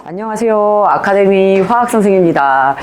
안녕하세요. 아카데미 화학 선생입니다.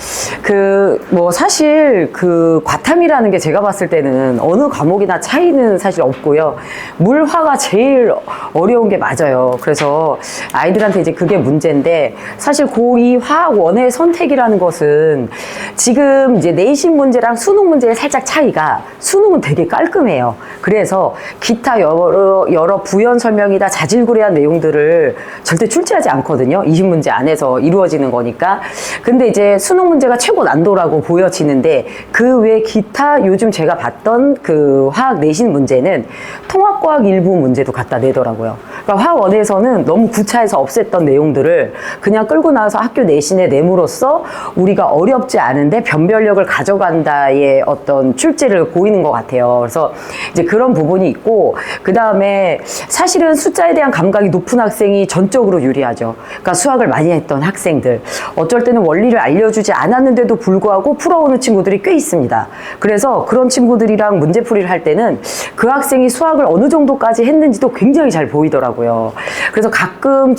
사실 과탐이라는 게 제가 봤을 때는 어느 과목이나 차이는 사실 없고요. 물화가 제일 어려운 게 맞아요. 그래서 아이들한테 이제 그게 문제인데, 사실 고2 화학 원의 선택이라는 것은 지금 이제 내신 문제랑 수능 문제의 살짝 차이가, 수능은 되게 깔끔해요. 그래서 기타 여러 부연 설명이나 자질구레한 내용들을 절대 출제하지 않거든요. 20문제 안에서 이루어지는 거니까. 근데 이제 수능 문제가 최고 난도라고 보여지는데, 그 외 기타 요즘 제가 봤던 그 화학 내신 문제는 통합과학 일부 문제도 갖다 내더라고요. 그러니까 화학원에서는 너무 구차해서 없앴던 내용들을 그냥 끌고 나와서 학교 내신에 내므로써 우리가 어렵지 않은데 변별력을 가져간다의 어떤 출제를 보이는 것 같아요. 그래서 이제 그런 부분이 있고, 그 다음에 사실은 숫자에 대한 감각이 높은 학생이 전적으로 유리하죠. 그러니까 수학을 많이 했던 학생들, 어쩔 때는 원리를 알려주지 않았는데도 불구하고 풀어오는 친구들이 꽤 있습니다. 그래서 그런 친구들이랑 문제풀이를 할 때는 그 학생이 수학을 어느 정도까지 했는지도 굉장히 잘 보이더라고요. 그래서 가끔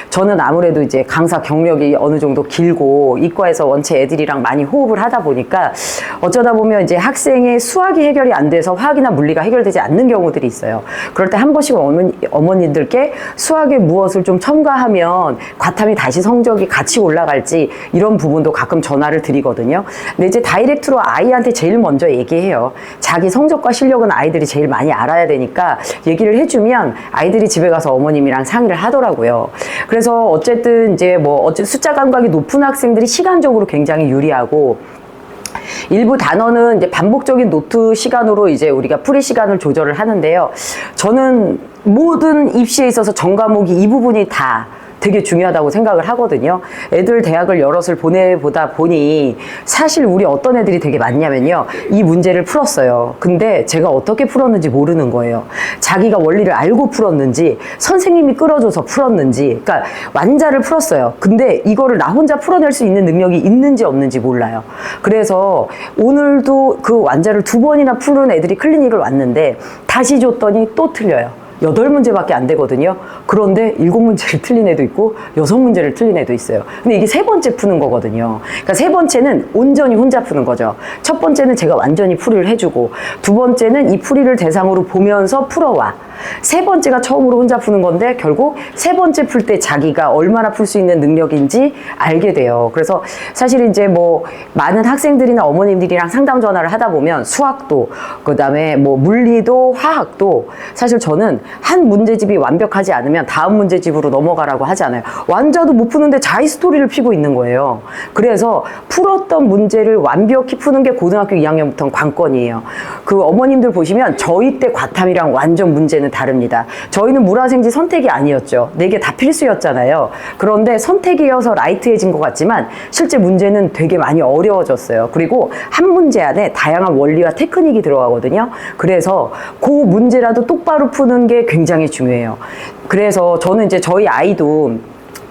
저는 아무래도 이제 강사 경력이 어느 정도 길고 이과에서 원체 애들이랑 많이 호흡을 하다 보니까 어쩌다 보면 이제 학생의 수학이 해결이 안 돼서 화학이나 물리가 해결되지 않는 경우들이 있어요. 그럴 때 한 번씩 어머님들께 수학에 무엇을 좀 첨가하면 과탐이 다시 성적이 같이 올라갈지, 이런 부분도 가끔 전화를 드리거든요. 근데 이제 다이렉트로 아이한테 제일 먼저 얘기해요. 자기 성적과 실력은 아이들이 제일 많이 알아야 되니까 얘기를 해주면 아이들이 집에 가서 어머님이랑 상의를 하더라고요. 그래서 어쨌든 숫자 감각이 높은 학생들이 시간적으로 굉장히 유리하고, 일부 단어는 이제 반복적인 노트 시간으로 이제 우리가 풀이 시간을 조절을 하는데요. 저는 모든 입시에 있어서 전 과목이 이 부분이 다 되게 중요하다고 생각을 하거든요. 애들 대학을 여럿을 보내보다 보니 사실 우리 어떤 애들이 되게 많냐면요, 이 문제를 풀었어요. 근데 제가 어떻게 풀었는지 모르는 거예요. 자기가 원리를 알고 풀었는지, 선생님이 끌어줘서 풀었는지, 그러니까 완자를 풀었어요. 근데 이거를 나 혼자 풀어낼 수 있는 능력이 있는지 없는지 몰라요. 그래서 오늘도 그 완자를 2번이나 푸는 애들이 클리닉을 왔는데 다시 줬더니 또 틀려요. 8문제밖에 안 되거든요. 그런데 7문제를 틀린 애도 있고 6문제를 틀린 애도 있어요. 근데 이게 3번째 푸는 거거든요. 그러니까 3번째는 온전히 혼자 푸는 거죠. 첫 번째는 제가 완전히 풀이를 해주고, 2번째는 이 풀이를 대상으로 보면서 풀어와. 3번째가 처음으로 혼자 푸는 건데, 결국 3번째 풀 때 자기가 얼마나 풀 수 있는 능력인지 알게 돼요. 그래서 사실 이제 많은 학생들이나 어머님들이랑 상담 전화를 하다 보면 수학도, 그 다음에 물리도 화학도, 사실 저는 한 문제집이 완벽하지 않으면 다음 문제집으로 넘어가라고 하지 않아요. 완자도 못 푸는데 자이스토리를 피고 있는 거예요. 그래서 풀었던 문제를 완벽히 푸는 게 고등학교 2학년부터는 관건이에요. 그 어머님들 보시면 저희 때 과탐이랑 완전 문제는 다릅니다. 저희는 물화생지 선택이 아니었죠. 4개 다 필수였잖아요. 그런데 선택이어서 라이트해진 것 같지만 실제 문제는 되게 많이 어려워졌어요. 그리고 한 문제 안에 다양한 원리와 테크닉이 들어가거든요. 그래서 그 문제라도 똑바로 푸는 게 굉장히 중요해요. 그래서 저는 이제 저희 아이도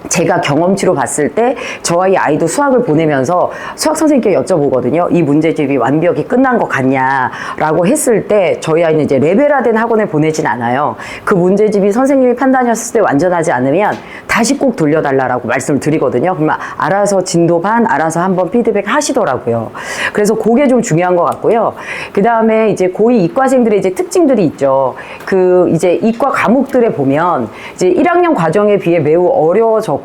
제가 경험치로 봤을 때 저희 아이도 수학을 보내면서 수학 선생님께 여쭤보거든요. 이 문제집이 완벽히 끝난 것 같냐라고 했을 때 저희 아이는 이제 레벨화된 학원에 보내진 않아요. 그 문제집이 선생님이 판단하셨을 때 완전하지 않으면 다시 꼭 돌려달라고 말씀을 드리거든요. 그러면 알아서 진도 반, 알아서 한번 피드백 하시더라고요. 그래서 그게 좀 중요한 것 같고요. 그 다음에 이제 고2 이과생들의 이제 특징들이 있죠. 이제 이과 과목들에 보면 이제 1학년 과정에 비해 매우 어려워졌고,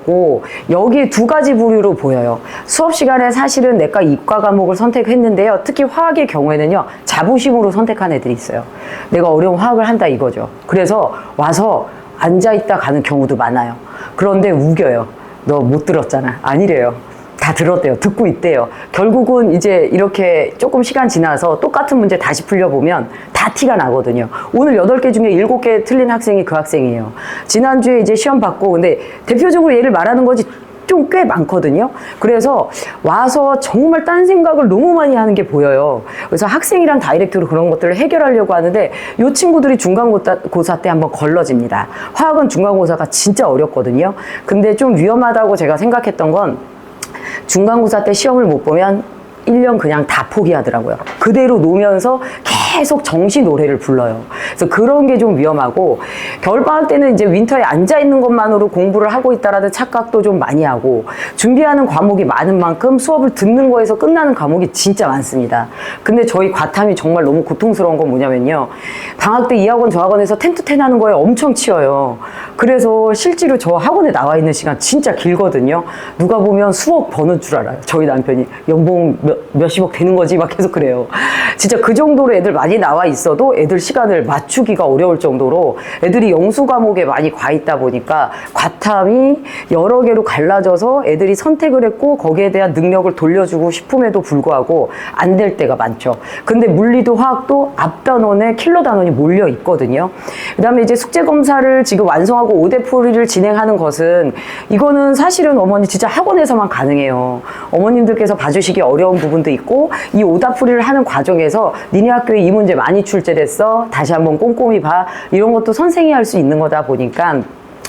여기에 2가지 부류로 보여요. 수업 시간에 사실은 내과 이과 과목을 선택했는데요. 특히 화학의 경우에는요, 자부심으로 선택한 애들이 있어요. 내가 어려운 화학을 한다 이거죠. 그래서 와서 앉아있다 가는 경우도 많아요. 그런데 우겨요. 너 못 들었잖아. 아니래요. 다 들었대요. 듣고 있대요. 결국은 이제 이렇게 조금 시간 지나서 똑같은 문제 다시 풀려보면 다 티가 나거든요. 오늘 8개 중에 7개 틀린 학생이 그 학생이에요. 지난주에 이제 시험 받고, 근데 대표적으로 얘를 말하는 거지 좀 꽤 많거든요. 그래서 와서 정말 딴 생각을 너무 많이 하는 게 보여요. 그래서 학생이랑 다이렉트로 그런 것들을 해결하려고 하는데, 이 친구들이 중간고사 때 한번 걸러집니다. 화학은 중간고사가 진짜 어렵거든요. 근데 좀 위험하다고 제가 생각했던 건, 중간고사 때 시험을 못 보면 1년 그냥 다 포기하더라고요. 그대로 놓으면서 계속 정시 노래를 불러요. 그래서 그런 게 좀 위험하고, 겨울방학 때는 이제 윈터에 앉아있는 것만으로 공부를 하고 있다라는 착각도 좀 많이 하고, 준비하는 과목이 많은 만큼 수업을 듣는 거에서 끝나는 과목이 진짜 많습니다. 근데 저희 과탐이 정말 너무 고통스러운 건 뭐냐면요. 방학 때 이 학원 저 학원에서 텐투텐 하는 거에 엄청 치여요. 그래서 실제로 저 학원에 나와 있는 시간 진짜 길거든요. 누가 보면 수억 버는 줄 알아요. 저희 남편이 연봉 몇십억 되는 거지 막 계속 그래요. 진짜 그 정도로 애들 많이 나와 있어도 애들 시간을 맞추기가 어려울 정도로 애들이 영수 과목에 많이 가 있다 보니까 과탐이 여러 개로 갈라져서 애들이 선택을 했고 거기에 대한 능력을 돌려주고 싶음에도 불구하고 안 될 때가 많죠. 근데 물리도 화학도 앞 단원에 킬러 단원이 몰려 있거든요. 그 다음에 이제 숙제 검사를 지금 완성하고 오대풀이를 진행하는 것은, 이거는 사실은 어머니 진짜 학원에서만 가능해요. 어머님들께서 봐주시기 어려운 부분도 있고, 이 오답풀이를 하는 과정에서 니네 학교에 이 문제 많이 출제됐어, 다시 한번 꼼꼼히 봐, 이런 것도 선생이 할 수 있는 거다 보니까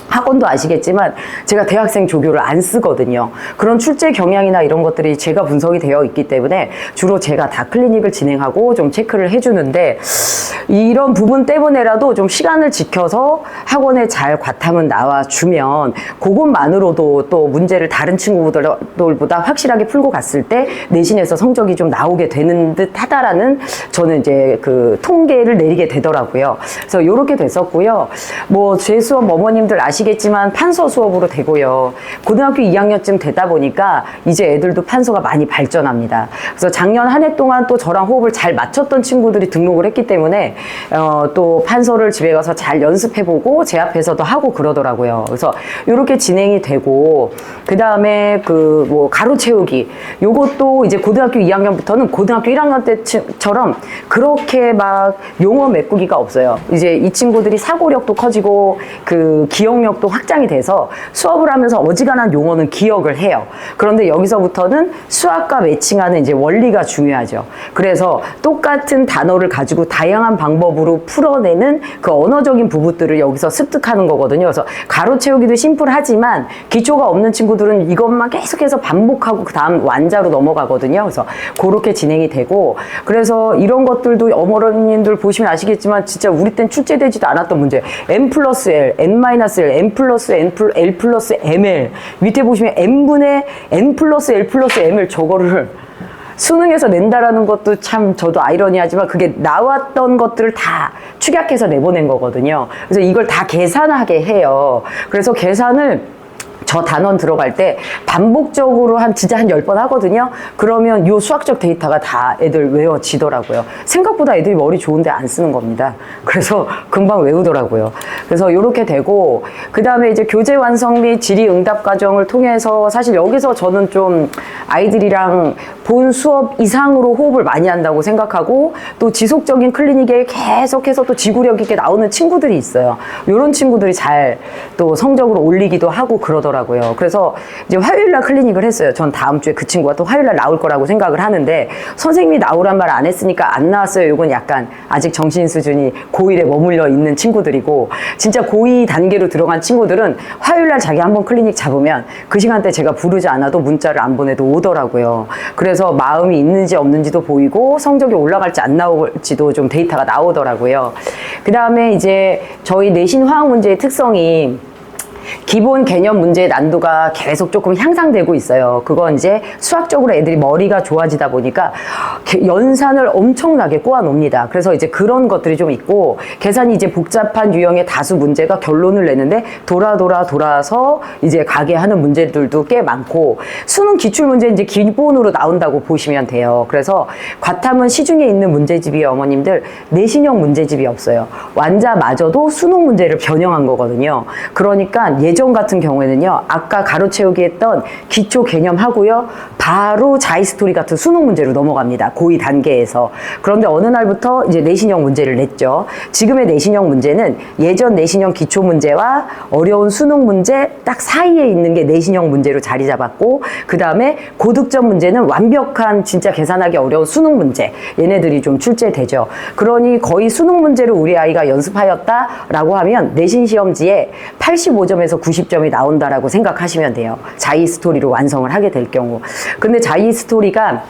학원도 아시겠지만 제가 대학생 조교를 안 쓰거든요. 그런 출제 경향이나 이런 것들이 제가 분석이 되어 있기 때문에 주로 제가 다 클리닉을 진행하고 좀 체크를 해주는데, 이런 부분 때문에라도 좀 시간을 지켜서 학원에 잘 과탐은 나와주면 그것만으로도 또 문제를 다른 친구들보다 확실하게 풀고 갔을 때 내신에서 성적이 좀 나오게 되는 듯 하다라는, 저는 이제 그 통계를 내리게 되더라고요. 그래서 이렇게 됐었고요. 뭐 제 수업 어머님들 아시겠지만 판서 수업으로 되고요. 고등학교 2학년쯤 되다 보니까 이제 애들도 판서가 많이 발전합니다. 그래서 작년 한 해 동안 또 저랑 호흡을 잘 맞췄던 친구들이 등록을 했기 때문에 또 판서를 집에 가서 잘 연습해보고 제 앞에서도 하고 그러더라고요. 그래서 이렇게 진행이 되고, 그 다음에 그 뭐 가로 채우기, 요것도 이제 고등학교 2학년부터는 고등학교 1학년 때처럼 그렇게 막 용어 메꾸기가 없어요. 이제 이 친구들이 사고력도 커지고 그 기억력도 확장이 돼서 수업을 하면서 어지간한 용어는 기억을 해요. 그런데 여기서부터는 수학과 매칭하는 이제 원리가 중요하죠. 그래서 똑같은 단어를 가지고 다양한 방법으로 풀어내는 그 언어적인 부분들을 여기서 습득하는 거거든요. 그래서 가로 채우기도 심플하지만 기초가 없는 친구들은 이것만 계속해서 반복하고 그 다음 완자로 넘어가거든요. 그래서 그렇게 진행이 되고, 그래서 이런 것들도 어머님들 보시면 아시겠지만 진짜 우리 땐 출제되지도 않았던 문제, n 플러스 l, n 마이너스 l, n 플러스 l 플러스 ml, 밑에 보시면 n분의 n 플러스 l 플러스 ml, 저거를 수능에서 낸다라는 것도 참 저도 아이러니하지만 그게 나왔던 것들을 다 축약해서 내보낸 거거든요. 그래서 이걸 다 계산하게 해요. 그래서 계산을 저 단원 들어갈 때 반복적으로 진짜 한 10번 하거든요. 그러면 요 수학적 데이터가 다 애들 외워지더라고요. 생각보다 애들이 머리 좋은데 안 쓰는 겁니다. 그래서 금방 외우더라고요. 그래서 요렇게 되고, 그 다음에 이제 교재 완성 및 질의 응답 과정을 통해서, 사실 여기서 저는 좀 아이들이랑 본 수업 이상으로 호흡을 많이 한다고 생각하고, 또 지속적인 클리닉에 계속해서 또 지구력 있게 나오는 친구들이 있어요. 요런 친구들이 잘 또 성적으로 올리기도 하고 그러더라고요. 그래서 이제 화요일날 클리닉을 했어요. 전 다음 주에 그 친구가 또 화요일날 나올 거라고 생각을 하는데, 선생님이 나오란 말 안 했으니까 안 나왔어요. 이건 약간 아직 정신 수준이 고1에 머물러 있는 친구들이고, 진짜 고2 단계로 들어간 친구들은 화요일날 자기 한번 클리닉 잡으면 그 시간대 제가 부르지 않아도 문자를 안 보내도 오더라고요. 그래서 마음이 있는지 없는지도 보이고 성적이 올라갈지 안 나올지도 좀 데이터가 나오더라고요. 그 다음에 이제 저희 내신 화학 문제의 특성이 기본 개념 문제의 난도가 계속 조금 향상되고 있어요. 그건 이제 수학적으로 애들이 머리가 좋아지다 보니까 연산을 엄청나게 꼬아놉니다. 그래서 이제 그런 것들이 좀 있고, 계산이 이제 복잡한 유형의 다수 문제가 결론을 내는데 돌아서 이제 가게 하는 문제들도 꽤 많고, 수능 기출 문제 이제 기본으로 나온다고 보시면 돼요. 그래서 과탐은 시중에 있는 문제집이 어머님들 내신형 문제집이 없어요. 완자마저도 수능 문제를 변형한 거거든요. 그러니까 예전 같은 경우에는요, 아까 가로 채우기 했던 기초 개념 하고요, 바로 자이스토리 같은 수능 문제로 넘어갑니다. 고2 단계에서. 그런데 어느 날부터 이제 내신형 문제를 냈죠. 지금의 내신형 문제는 예전 내신형 기초 문제와 어려운 수능 문제 딱 사이에 있는 게 내신형 문제로 자리 잡았고, 그 다음에 고득점 문제는 완벽한 진짜 계산하기 어려운 수능 문제, 얘네들이 좀 출제되죠. 그러니 거의 수능 문제를 우리 아이가 연습하였다라고 하면 내신 시험지에 85점에서 90점이 나온다라고 생각하시면 돼요. 자이 스토리로 완성을 하게 될 경우. 근데 자이 스토리가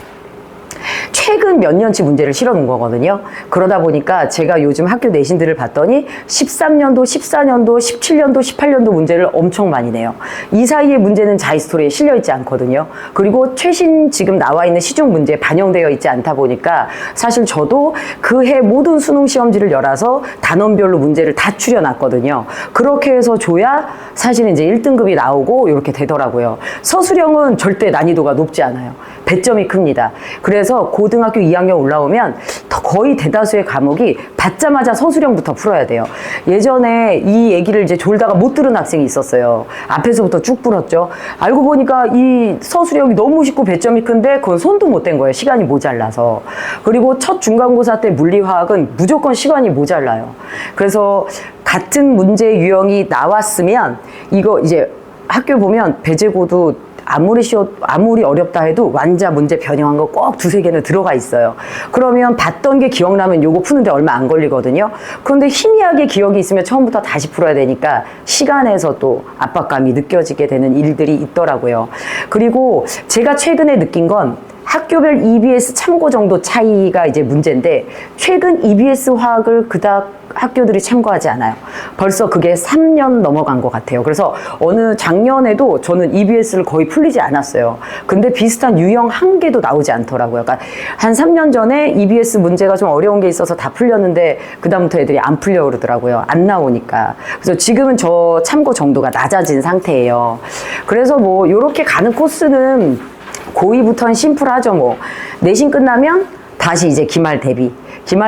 최근 몇 년치 문제를 실어 놓은 거거든요. 그러다 보니까 제가 요즘 학교 내신들을 봤더니 13년도, 14년도, 17년도, 18년도 문제를 엄청 많이 내요. 이 사이의 문제는 자히스토리에 실려 있지 않거든요. 그리고 최신 지금 나와 있는 시중 문제에 반영되어 있지 않다 보니까 사실 저도 그 해 모든 수능 시험지를 열어서 단원별로 문제를 다 추려놨거든요. 그렇게 해서 줘야 사실은 이제 1등급이 나오고 이렇게 되더라고요. 서술형은 절대 난이도가 높지 않아요. 배점이 큽니다. 그래서 고등학교 2학년 올라오면 거의 대다수의 과목이 받자마자 서술형부터 풀어야 돼요. 예전에 이 얘기를 이제 졸다가 못 들은 학생이 있었어요. 앞에서부터 쭉 풀었죠. 알고 보니까 이 서술형이 너무 쉽고 배점이 큰데 그건 손도 못 댄 거예요. 시간이 모자라서. 그리고 첫 중간고사 때 물리화학은 무조건 시간이 모자라요. 그래서 같은 문제 유형이 나왔으면 이거 이제 학교 보면 배제고도 아무리 어렵다 해도 완자 문제 변형한 거 꼭 두세 개는 들어가 있어요. 그러면 봤던 게 기억나면 요거 푸는데 얼마 안 걸리거든요. 그런데 희미하게 기억이 있으면 처음부터 다시 풀어야 되니까 시간에서 또 압박감이 느껴지게 되는 일들이 있더라고요. 그리고 제가 최근에 느낀 건 학교별 EBS 참고 정도 차이가 이제 문제인데 최근 EBS 화학을 그닥 학교들이 참고하지 않아요. 벌써 그게 3년 넘어간 것 같아요. 그래서 어느 작년에도 저는 EBS를 거의 풀리지 않았어요. 근데 비슷한 유형 한 개도 나오지 않더라고요. 그러니까 한 3년 전에 EBS 문제가 좀 어려운 게 있어서 다 풀렸는데 그다음부터 애들이 안 풀려 그러더라고요. 안 나오니까. 그래서 지금은 저 참고 정도가 낮아진 상태예요. 그래서 뭐 이렇게 가는 코스는 고2부터는 심플하죠. 뭐 내신 끝나면 다시 이제 기말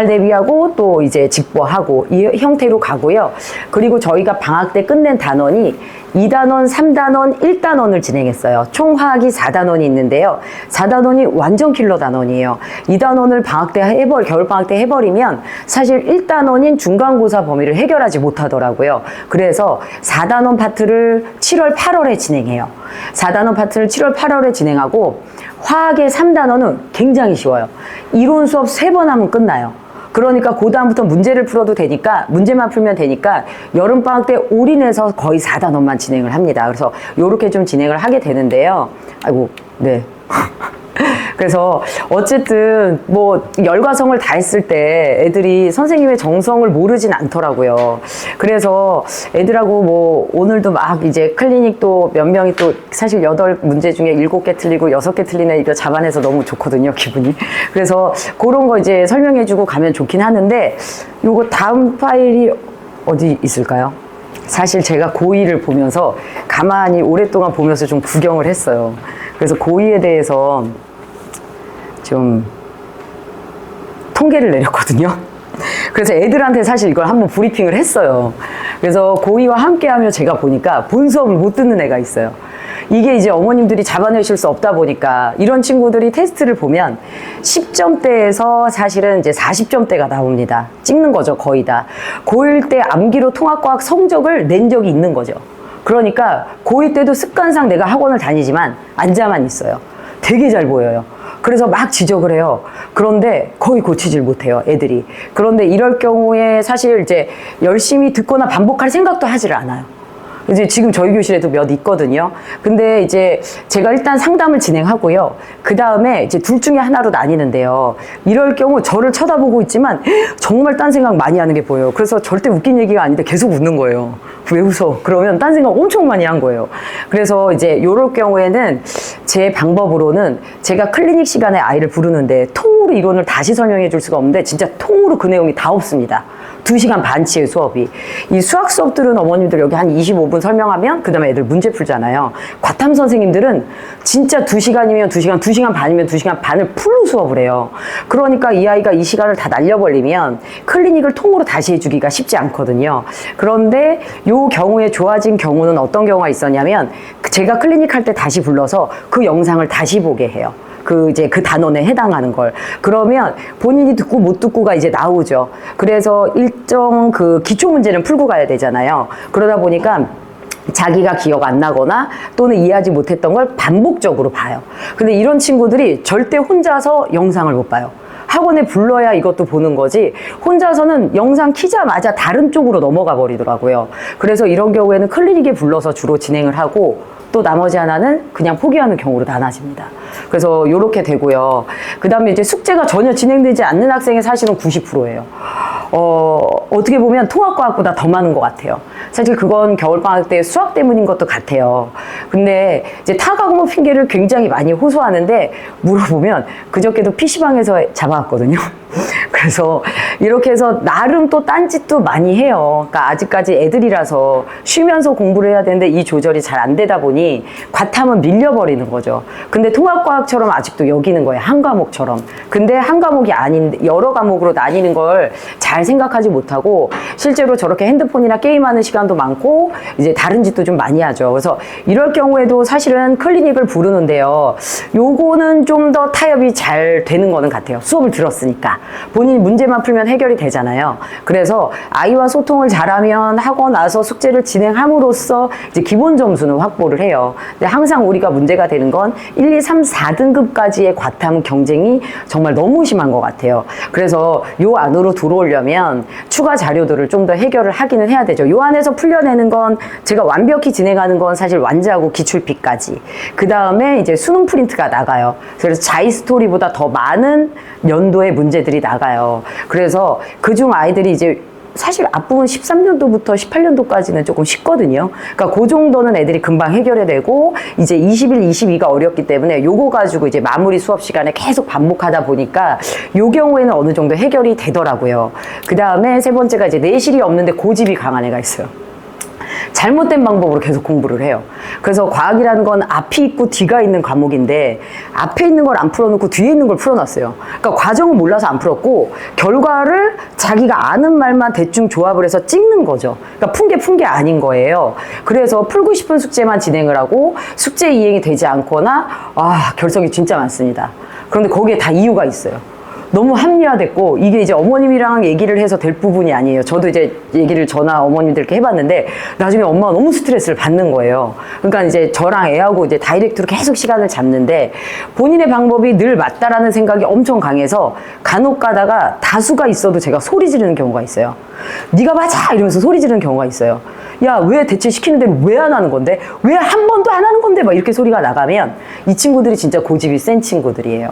대비하고 또 이제 직보하고 이 형태로 가고요. 그리고 저희가 방학 때 끝낸 단원이 2단원, 3단원, 1단원을 진행했어요. 총 화학이 4단원이 있는데요. 4단원이 완전 킬러 단원이에요. 2단원을 겨울방학 때 해버리면 사실 1단원인 중간고사 범위를 해결하지 못하더라고요. 그래서 4단원 파트를 7월, 8월에 진행해요. 4단원 파트를 7월, 8월에 진행하고 화학의 3단원은 굉장히 쉬워요. 이론 수업 3번 하면 끝나요. 그러니까 그 다음부터 문제를 풀어도 되니까 문제만 풀면 되니까 여름방학 때 올인해서 거의 4단원만 진행을 합니다. 그래서 요렇게 좀 진행을 하게 되는데요. 아이고, 네. 그래서 어쨌든 뭐 열과성을 다 했을 때 애들이 선생님의 정성을 모르진 않더라고요. 그래서 애들하고 뭐 오늘도 막 이제 클리닉도 몇 명이 또 사실 8문제 중에 7개 틀리고 6개 틀린 애 이거 잡아내서 너무 좋거든요, 기분이. 그래서 그런 거 이제 설명해주고 가면 좋긴 하는데 요거 다음 파일이 어디 있을까요? 사실 제가 고2를 보면서 가만히 오랫동안 보면서 좀 구경을 했어요. 그래서 고2에 대해서 좀 통계를 내렸거든요. 그래서 애들한테 사실 이걸 한번 브리핑을 했어요. 그래서 고2와 함께 하며 제가 보니까 본 수업을 못 듣는 애가 있어요. 이게 이제 어머님들이 잡아내실 수 없다 보니까 이런 친구들이 테스트를 보면 10점대에서 사실은 이제 40점대가 나옵니다. 찍는 거죠, 거의 다. 고1 때 암기로 통합과학 성적을 낸 적이 있는 거죠. 그러니까 고2 때도 습관상 내가 학원을 다니지만 앉아만 있어요. 되게 잘 보여요. 그래서 막 지적을 해요. 그런데 거의 고치질 못해요, 애들이. 그런데 이럴 경우에 사실 이제 열심히 듣거나 반복할 생각도 하지를 않아요. 이제 지금 저희 교실에도 몇 있거든요. 근데 이제 제가 일단 상담을 진행하고요. 그 다음에 이제 둘 중에 하나로 나뉘는데요. 이럴 경우 저를 쳐다보고 있지만 정말 딴 생각 많이 하는 게 보여요. 그래서 절대 웃긴 얘기가 아닌데 계속 웃는 거예요. 왜 웃어? 그러면 딴 생각 엄청 많이 한 거예요. 그래서 이제 요럴 경우에는 제 방법으로는 제가 클리닉 시간에 아이를 부르는데 통으로 이론을 다시 설명해 줄 수가 없는데 진짜 통으로 그 내용이 다 없습니다. 2시간 반치의 수업이. 이 수학 수업들은 어머님들 여기 한 25분 설명하면 그 다음에 애들 문제 풀잖아요. 과탐 선생님들은 진짜 2시간이면 2시간, 2시간 반이면 2시간 반을 풀로 수업을 해요. 그러니까 이 아이가 이 시간을 다 날려버리면 클리닉을 통으로 다시 해주기가 쉽지 않거든요. 그런데 요 경우에 좋아진 경우는 어떤 경우가 있었냐면 제가 클리닉 할 때 다시 불러서 그 영상을 다시 보게 해요. 이제 그 단원에 해당하는 걸. 그러면 본인이 듣고 못 듣고가 이제 나오죠. 그래서 일정 그 기초 문제는 풀고 가야 되잖아요. 그러다 보니까 자기가 기억 안 나거나 또는 이해하지 못했던 걸 반복적으로 봐요. 근데 이런 친구들이 절대 혼자서 영상을 못 봐요. 학원에 불러야 이것도 보는 거지 혼자서는 영상 키자마자 다른 쪽으로 넘어가 버리더라고요. 그래서 이런 경우에는 클리닉에 불러서 주로 진행을 하고 또 나머지 하나는 그냥 포기하는 경우로 나눠집니다. 그래서 요렇게 되고요. 그 다음에 이제 숙제가 전혀 진행되지 않는 학생의 사실은 90%예요. 어떻게 보면 통합과학보다 더 많은 것 같아요. 사실 그건 겨울방학 때 수학 때문인 것도 같아요. 근데 이제 타과목목 핑계를 굉장히 많이 호소하는데 물어보면 그저께도 PC방에서 잡아왔거든요. 그래서 이렇게 해서 나름 또 딴짓도 많이 해요. 그러니까 아직까지 애들이라서 쉬면서 공부를 해야 되는데 이 조절이 잘 안 되다 보니 과탐은 밀려버리는 거죠. 근데 통합과학처럼 아직도 여기는 거예요. 한 과목처럼. 근데 한 과목이 아닌 여러 과목으로 나뉘는 걸 잘 생각하지 못하고 실제로 저렇게 핸드폰이나 게임하는 시간도 많고 이제 다른 짓도 좀 많이 하죠. 그래서 이럴 경우에도 사실은 클리닉을 부르는데요. 요거는 좀 더 타협이 잘 되는 거는 같아요. 수업을 들었으니까. 본인이 문제만 풀면 해결이 되잖아요. 그래서 아이와 소통을 잘하면 하고 나서 숙제를 진행함으로써 이제 기본 점수는 확보를 해요. 근데 항상 우리가 문제가 되는 건 1, 2, 3, 4등급까지의 과탐 경쟁이 정말 너무 심한 것 같아요. 그래서 요 안으로 들어오려면 추가 자료들을 좀 더 해결을 하기는 해야 되죠. 요 안에서 풀려내는 건 제가 완벽히 진행하는 건 사실 완자하고 기출피까지. 그 다음에 이제 수능 프린트가 나가요. 그래서 자이스토리보다 더 많은 연도의 문제들이 나가요. 그래서 그중 아이들이 이제 사실 앞부분 13년도부터 18년도까지는 조금 쉽거든요. 그러니까 그 정도는 애들이 금방 해결해내고 이제 21, 22가 어렵기 때문에 요거 가지고 이제 마무리 수업 시간에 계속 반복하다 보니까 요 경우에는 어느 정도 해결이 되더라고요. 그 다음에 세 번째가 이제 내실이 없는데 고집이 강한 애가 있어요. 잘못된 방법으로 계속 공부를 해요. 그래서 과학이라는 건 앞이 있고 뒤가 있는 과목인데 앞에 있는 걸 안 풀어놓고 뒤에 있는 걸 풀어놨어요. 그러니까 과정은 몰라서 안 풀었고 결과를 자기가 아는 말만 대충 조합을 해서 찍는 거죠. 그러니까 푼 게 아닌 거예요. 그래서 풀고 싶은 숙제만 진행을 하고 숙제 이행이 되지 않거나 결석이 진짜 많습니다. 그런데 거기에 다 이유가 있어요. 너무 합리화됐고 이게 이제 어머님이랑 얘기를 해서 될 부분이 아니에요. 저도 이제 얘기를 저나 어머님들께 해봤는데 나중에 엄마가 너무 스트레스를 받는 거예요. 그러니까 이제 저랑 애하고 이제 다이렉트로 계속 시간을 잡는데 본인의 방법이 늘 맞다라는 생각이 엄청 강해서 간혹 가다가 다수가 있어도 제가 소리 지르는 경우가 있어요. 네가 맞아! 이러면서 소리 지르는 경우가 있어요. 야, 왜 대체 시키는 대로 왜 안 하는 건데? 왜 한 번도 안 하는 건데? 막 이렇게 소리가 나가면 이 친구들이 진짜 고집이 센 친구들이에요.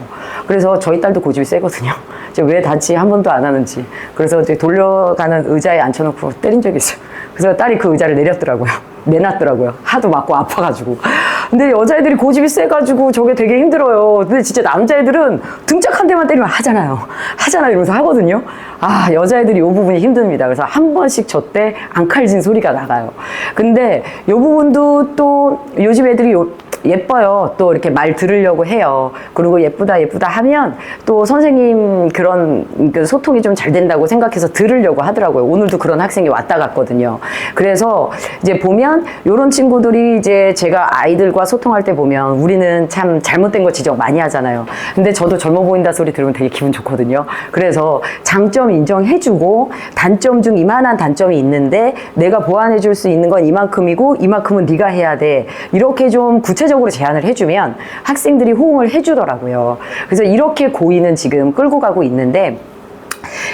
그래서 저희 딸도 고집이 세거든요. 왜 단치 한 번도 안 하는지. 그래서 이제 돌려가는 의자에 앉혀놓고 때린 적이 있어요. 그래서 딸이 그 의자를 내렸더라고요. 내놨더라고요. 하도 맞고 아파가지고. 근데 여자애들이 고집이 세가지고 저게 되게 힘들어요. 근데 진짜 남자애들은 등짝 한 대만 때리면 하잖아요. 이러면서 하거든요. 여자애들이 이 부분이 힘듭니다. 그래서 한 번씩 저 때 앙칼진 소리가 나가요. 근데 이 부분도 또 요즘 애들이 예뻐요. 또 이렇게 말 들으려고 해요. 그리고 예쁘다 하면 또 선생님 그런 소통이 좀 잘 된다고 생각해서 들으려고 하더라고요. 오늘도 그런 학생이 왔다 갔거든요. 그래서 이제 보면 이런 친구들이 이제 제가 아이들과 소통할 때 보면 우리는 참 잘못된 거 지적 많이 하잖아요. 근데 저도 젊어 보인다 소리 들으면 되게 기분 좋거든요. 그래서 장점 인정해주고 단점 중 이만한 단점이 있는데 내가 보완해 줄 수 있는 건 이만큼이고 이만큼은 네가 해야 돼. 이렇게 좀 구체적으로 제안을 해주면 학생들이 호응을 해주더라고요. 그래서 이렇게 고이는 지금 끌고 가고 있는데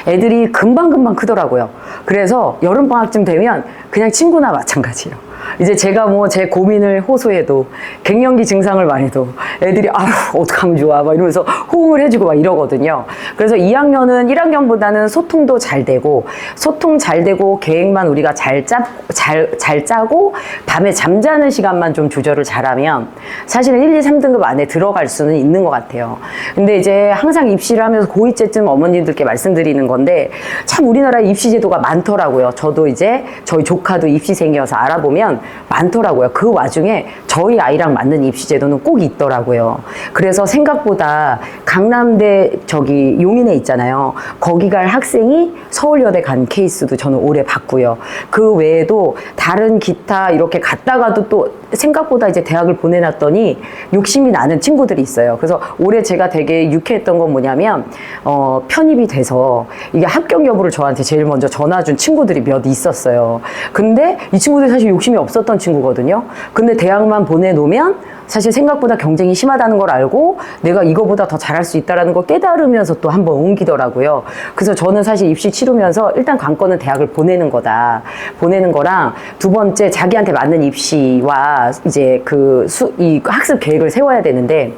애들이 금방금방 크더라고요. 그래서 여름방학쯤 되면 그냥 친구나 마찬가지예요. 이제 제가 뭐 제 고민을 호소해도 갱년기 증상을 말해도 애들이 어떡하면 좋아 막 이러면서 호응을 해주고 막 이러거든요. 그래서 2학년은 1학년보다는 소통도 잘 되고 소통 잘 되고 계획만 우리가 잘 짜고 밤에 잠자는 시간만 좀 조절을 잘하면 사실은 1, 2, 3등급 안에 들어갈 수는 있는 것 같아요. 근데 이제 항상 입시를 하면서 고2 때쯤 어머님들께 말씀드리는 건데 참 우리나라에 입시 제도가 많더라고요. 저도 이제 저희 조카도 입시생이어서 알아보면 많더라고요. 그 와중에 저희 아이랑 맞는 입시 제도는 꼭 있더라고요. 그래서 생각보다 강남대 용인에 있잖아요. 거기 갈 학생이 서울여대 간 케이스도 저는 올해 봤고요. 그 외에도 다른 기타 이렇게 갔다가도 또 생각보다 이제 대학을 보내놨더니 욕심이 나는 친구들이 있어요. 그래서 올해 제가 되게 유쾌했던 건 뭐냐면 편입이 돼서 이게 합격 여부를 저한테 제일 먼저 전화 준 친구들이 몇 있었어요. 근데 이 친구들이 사실 욕심이 없었던 친구거든요. 근데 대학만 입시만 보내놓으면 사실 생각보다 경쟁이 심하다는 걸 알고 내가 이거보다 더 잘할 수 있다는 걸 깨달으면서 또 한번 옮기더라고요. 그래서 저는 사실 입시 치르면서 일단 관건은 대학을 보내는 거다. 보내는 거랑 두 번째 자기한테 맞는 입시와 이제 이 학습 계획을 세워야 되는데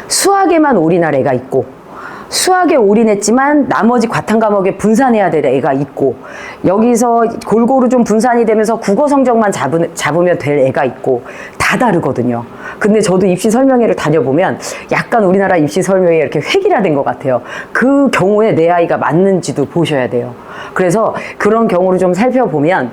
수학에만 올인할 애가 있고 수학에 올인했지만 나머지 과탐 과목에 분산해야 될 애가 있고 여기서 골고루 좀 분산이 되면서 국어 성적만 잡으면 될 애가 있고 다 다르거든요. 근데 저도 입시 설명회를 다녀보면 약간 우리나라 입시 설명회가 이렇게 획일화된 것 같아요. 그 경우에 내 아이가 맞는지도 보셔야 돼요. 그래서 그런 경우를 좀 살펴보면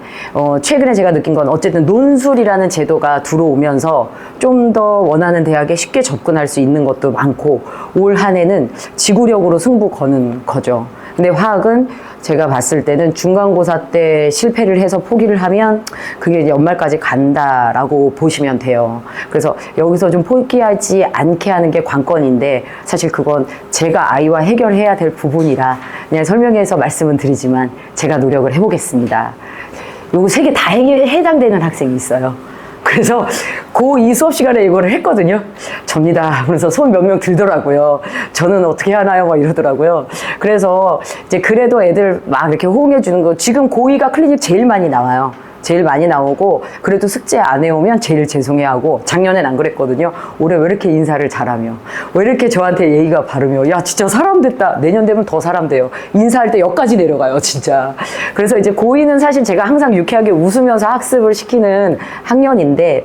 최근에 제가 느낀 건 어쨌든 논술이라는 제도가 들어오면서 좀 더 원하는 대학에 쉽게 접근할 수 있는 것도 많고 올 한 해는 지구력으로 승부 거는 거죠. 근데 화학은 제가 봤을 때는 중간고사 때 실패를 해서 포기를 하면 그게 이제 연말까지 간다라고 보시면 돼요. 그래서 여기서 좀 포기하지 않게 하는 게 관건인데 사실 그건 제가 아이와 해결해야 될 부분이라 그냥 설명해서 말씀은 드리지만 제가 노력을 해보겠습니다. 요거 세 개 다 해당되는 학생이 있어요. 그래서 고2 수업 시간에 이거를 했거든요. 접니다 하면서 손 몇 명 들더라고요. 저는 어떻게 하나요? 막 이러더라고요. 그래서 이제 그래도 애들 막 이렇게 호응해 주는 거 지금 고2가 클리닉 제일 많이 나와요. 제일 많이 나오고 그래도 숙제 안 해오면 제일 죄송해하고 작년엔 안 그랬거든요. 올해 왜 이렇게 인사를 잘하며 왜 이렇게 저한테 예의가 바르며 야 진짜 사람 됐다. 내년 되면 더 사람 돼요. 인사할 때 역까지 내려가요 진짜. 그래서 이제 고2는 사실 제가 항상 유쾌하게 웃으면서 학습을 시키는 학년인데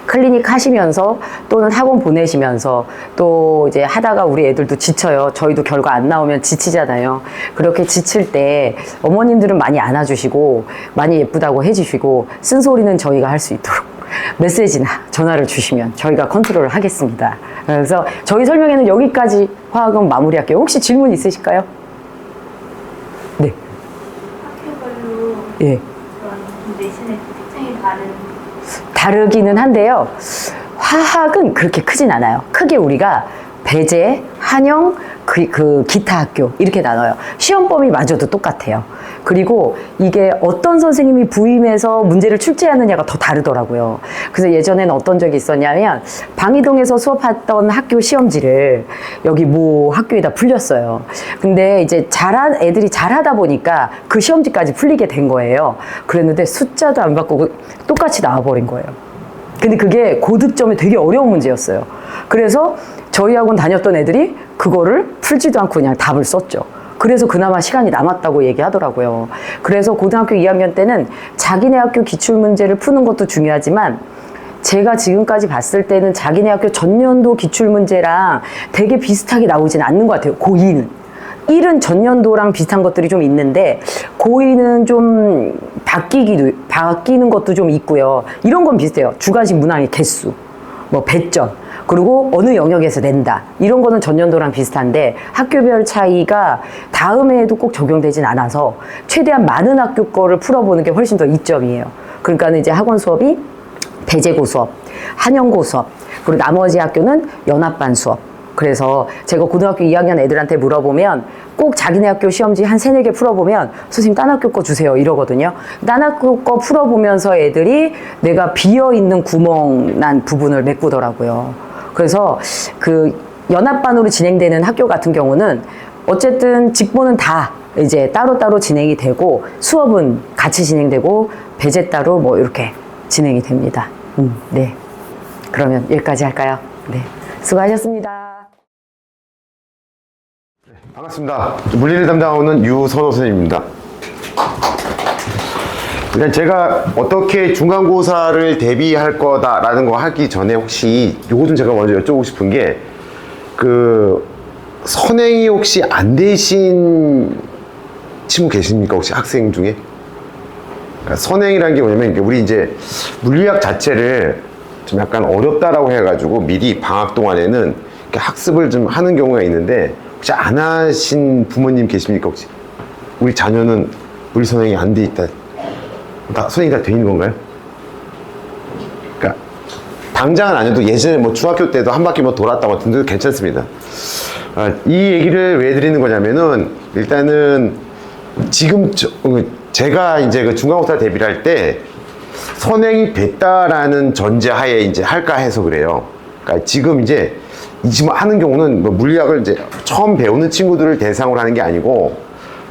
클리닉 하시면서 또는 학원 보내시면서 또 이제 하다가 우리 애들도 지쳐요. 저희도 결과 안 나오면 지치잖아요. 그렇게 지칠 때 어머님들은 많이 안아주시고 많이 예쁘다고 해주시고 쓴소리는 저희가 할 수 있도록 메시지나 전화를 주시면 저희가 컨트롤을 하겠습니다. 그래서 저희 설명회는 여기까지 화학은 마무리할게요. 혹시 질문 있으실까요? 네. 학교별로 예. 그런 내신의 특징이 다르기는 한데요. 화학은 그렇게 크진 않아요. 크게 우리가 배제, 한영, 기타 학교 이렇게 나눠요. 시험범위 마저도 똑같아요. 그리고 이게 어떤 선생님이 부임해서 문제를 출제하느냐가 더 다르더라고요. 그래서 예전에는 어떤 적이 있었냐면 방이동에서 수업했던 학교 시험지를 여기 모 학교에다 풀렸어요. 근데 이제 애들이 잘하다 보니까 그 시험지까지 풀리게 된 거예요. 그랬는데 숫자도 안 바꾸고 똑같이 나와버린 거예요. 근데 그게 고득점이 되게 어려운 문제였어요. 그래서 저희 학원 다녔던 애들이 그거를 풀지도 않고 그냥 답을 썼죠. 그래서 그나마 시간이 남았다고 얘기하더라고요. 그래서 고등학교 2학년 때는 자기네 학교 기출문제를 푸는 것도 중요하지만 제가 지금까지 봤을 때는 자기네 학교 전년도 기출문제랑 되게 비슷하게 나오진 않는 것 같아요. 고2는. 1은 전년도랑 비슷한 것들이 좀 있는데 고2는 좀 바뀌는 것도 좀 있고요. 이런 건 비슷해요. 주관식 문항의 개수, 뭐 배점, 그리고 어느 영역에서 낸다. 이런 거는 전년도랑 비슷한데 학교별 차이가 다음 해에도 꼭 적용되진 않아서 최대한 많은 학교 거를 풀어보는 게 훨씬 더 이점이에요. 그러니까 이제 학원 수업이 배제고 수업, 한영고 수업, 그리고 나머지 학교는 연합반 수업. 그래서 제가 고등학교 2학년 애들한테 물어보면 꼭 자기네 학교 시험지 한 3-4개 풀어보면 선생님 딴 학교 거 주세요 이러거든요. 딴 학교 거 풀어보면서 애들이 내가 비어있는 구멍 난 부분을 메꾸더라고요. 그래서 연합반으로 진행되는 학교 같은 경우는 어쨌든 직보는 다 이제 따로따로 진행이 되고 수업은 같이 진행되고 배제 따로 뭐 이렇게 진행이 됩니다. 네. 그러면 여기까지 할까요? 네. 수고하셨습니다. 반갑습니다. 물리를 담당하는 유선호 선생님입니다. 일단 제가 어떻게 중간고사를 대비할 거다라는 거 하기 전에 혹시 요거 좀 제가 먼저 여쭤보고 싶은 게 선행이 혹시 안 되신 친구 계십니까? 혹시 학생 중에? 그러니까 선행이라는 게 뭐냐면 우리 이제 물리학 자체를 좀 약간 어렵다라고 해가지고 미리 방학 동안에는 이렇게 학습을 좀 하는 경우가 있는데 혹시 안 하신 부모님 계십니까? 혹시 우리 자녀는 물리 선행이 안 돼 있다. 다 선행이 다 돼 있는 건가요? 그러니까 당장은 아니어도 예전에 뭐 중학교 때도 한 바퀴 뭐 돌았다 뭐 등등 괜찮습니다. 이 얘기를 왜 드리는 거냐면은 일단은 지금 제가 이제 중간고사 대비를 할 때 선행이 됐다라는 전제하에 이제 할까 해서 그래요. 그러니까 지금 이제 하는 경우는 뭐 물리학을 이제 처음 배우는 친구들을 대상으로 하는 게 아니고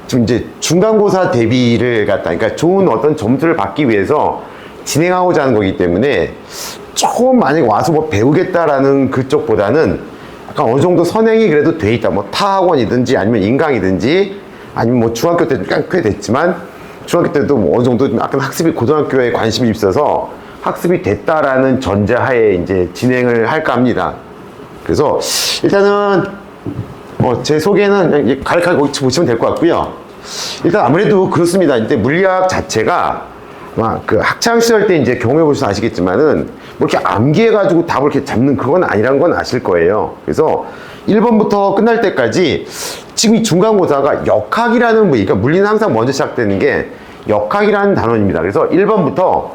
지금 이제 중간고사 대비를 갖다, 그러니까 좋은 어떤 점수를 받기 위해서 진행하고자 하는 거기 때문에 처음 만약에 와서 뭐 배우겠다라는 그쪽보다는 약간 어느 정도 선행이 그래도 돼 있다. 뭐 타학원이든지 아니면 인강이든지 아니면 뭐 중학교 때도 꽤 됐지만 중학교 때도 뭐 어느 정도 약간 학습이 고등학교에 관심이 있어서 학습이 됐다라는 전제하에 이제 진행을 할까 합니다. 그래서 일단은 제 소개는 그냥 간략하게 보시면 될 것 같고요. 일단 아무래도 그렇습니다. 이제 물리학 자체가 그 학창 시절 때 이제 경험해 보셔서 아시겠지만은 뭐 이렇게 암기해가지고 답을 이렇게 잡는 그건 아니란 건 아실 거예요. 그래서 1번부터 끝날 때까지 지금 이 중간고사가 역학이라는 그러니까 물리는 항상 먼저 시작되는 게 역학이라는 단원입니다. 그래서 1번부터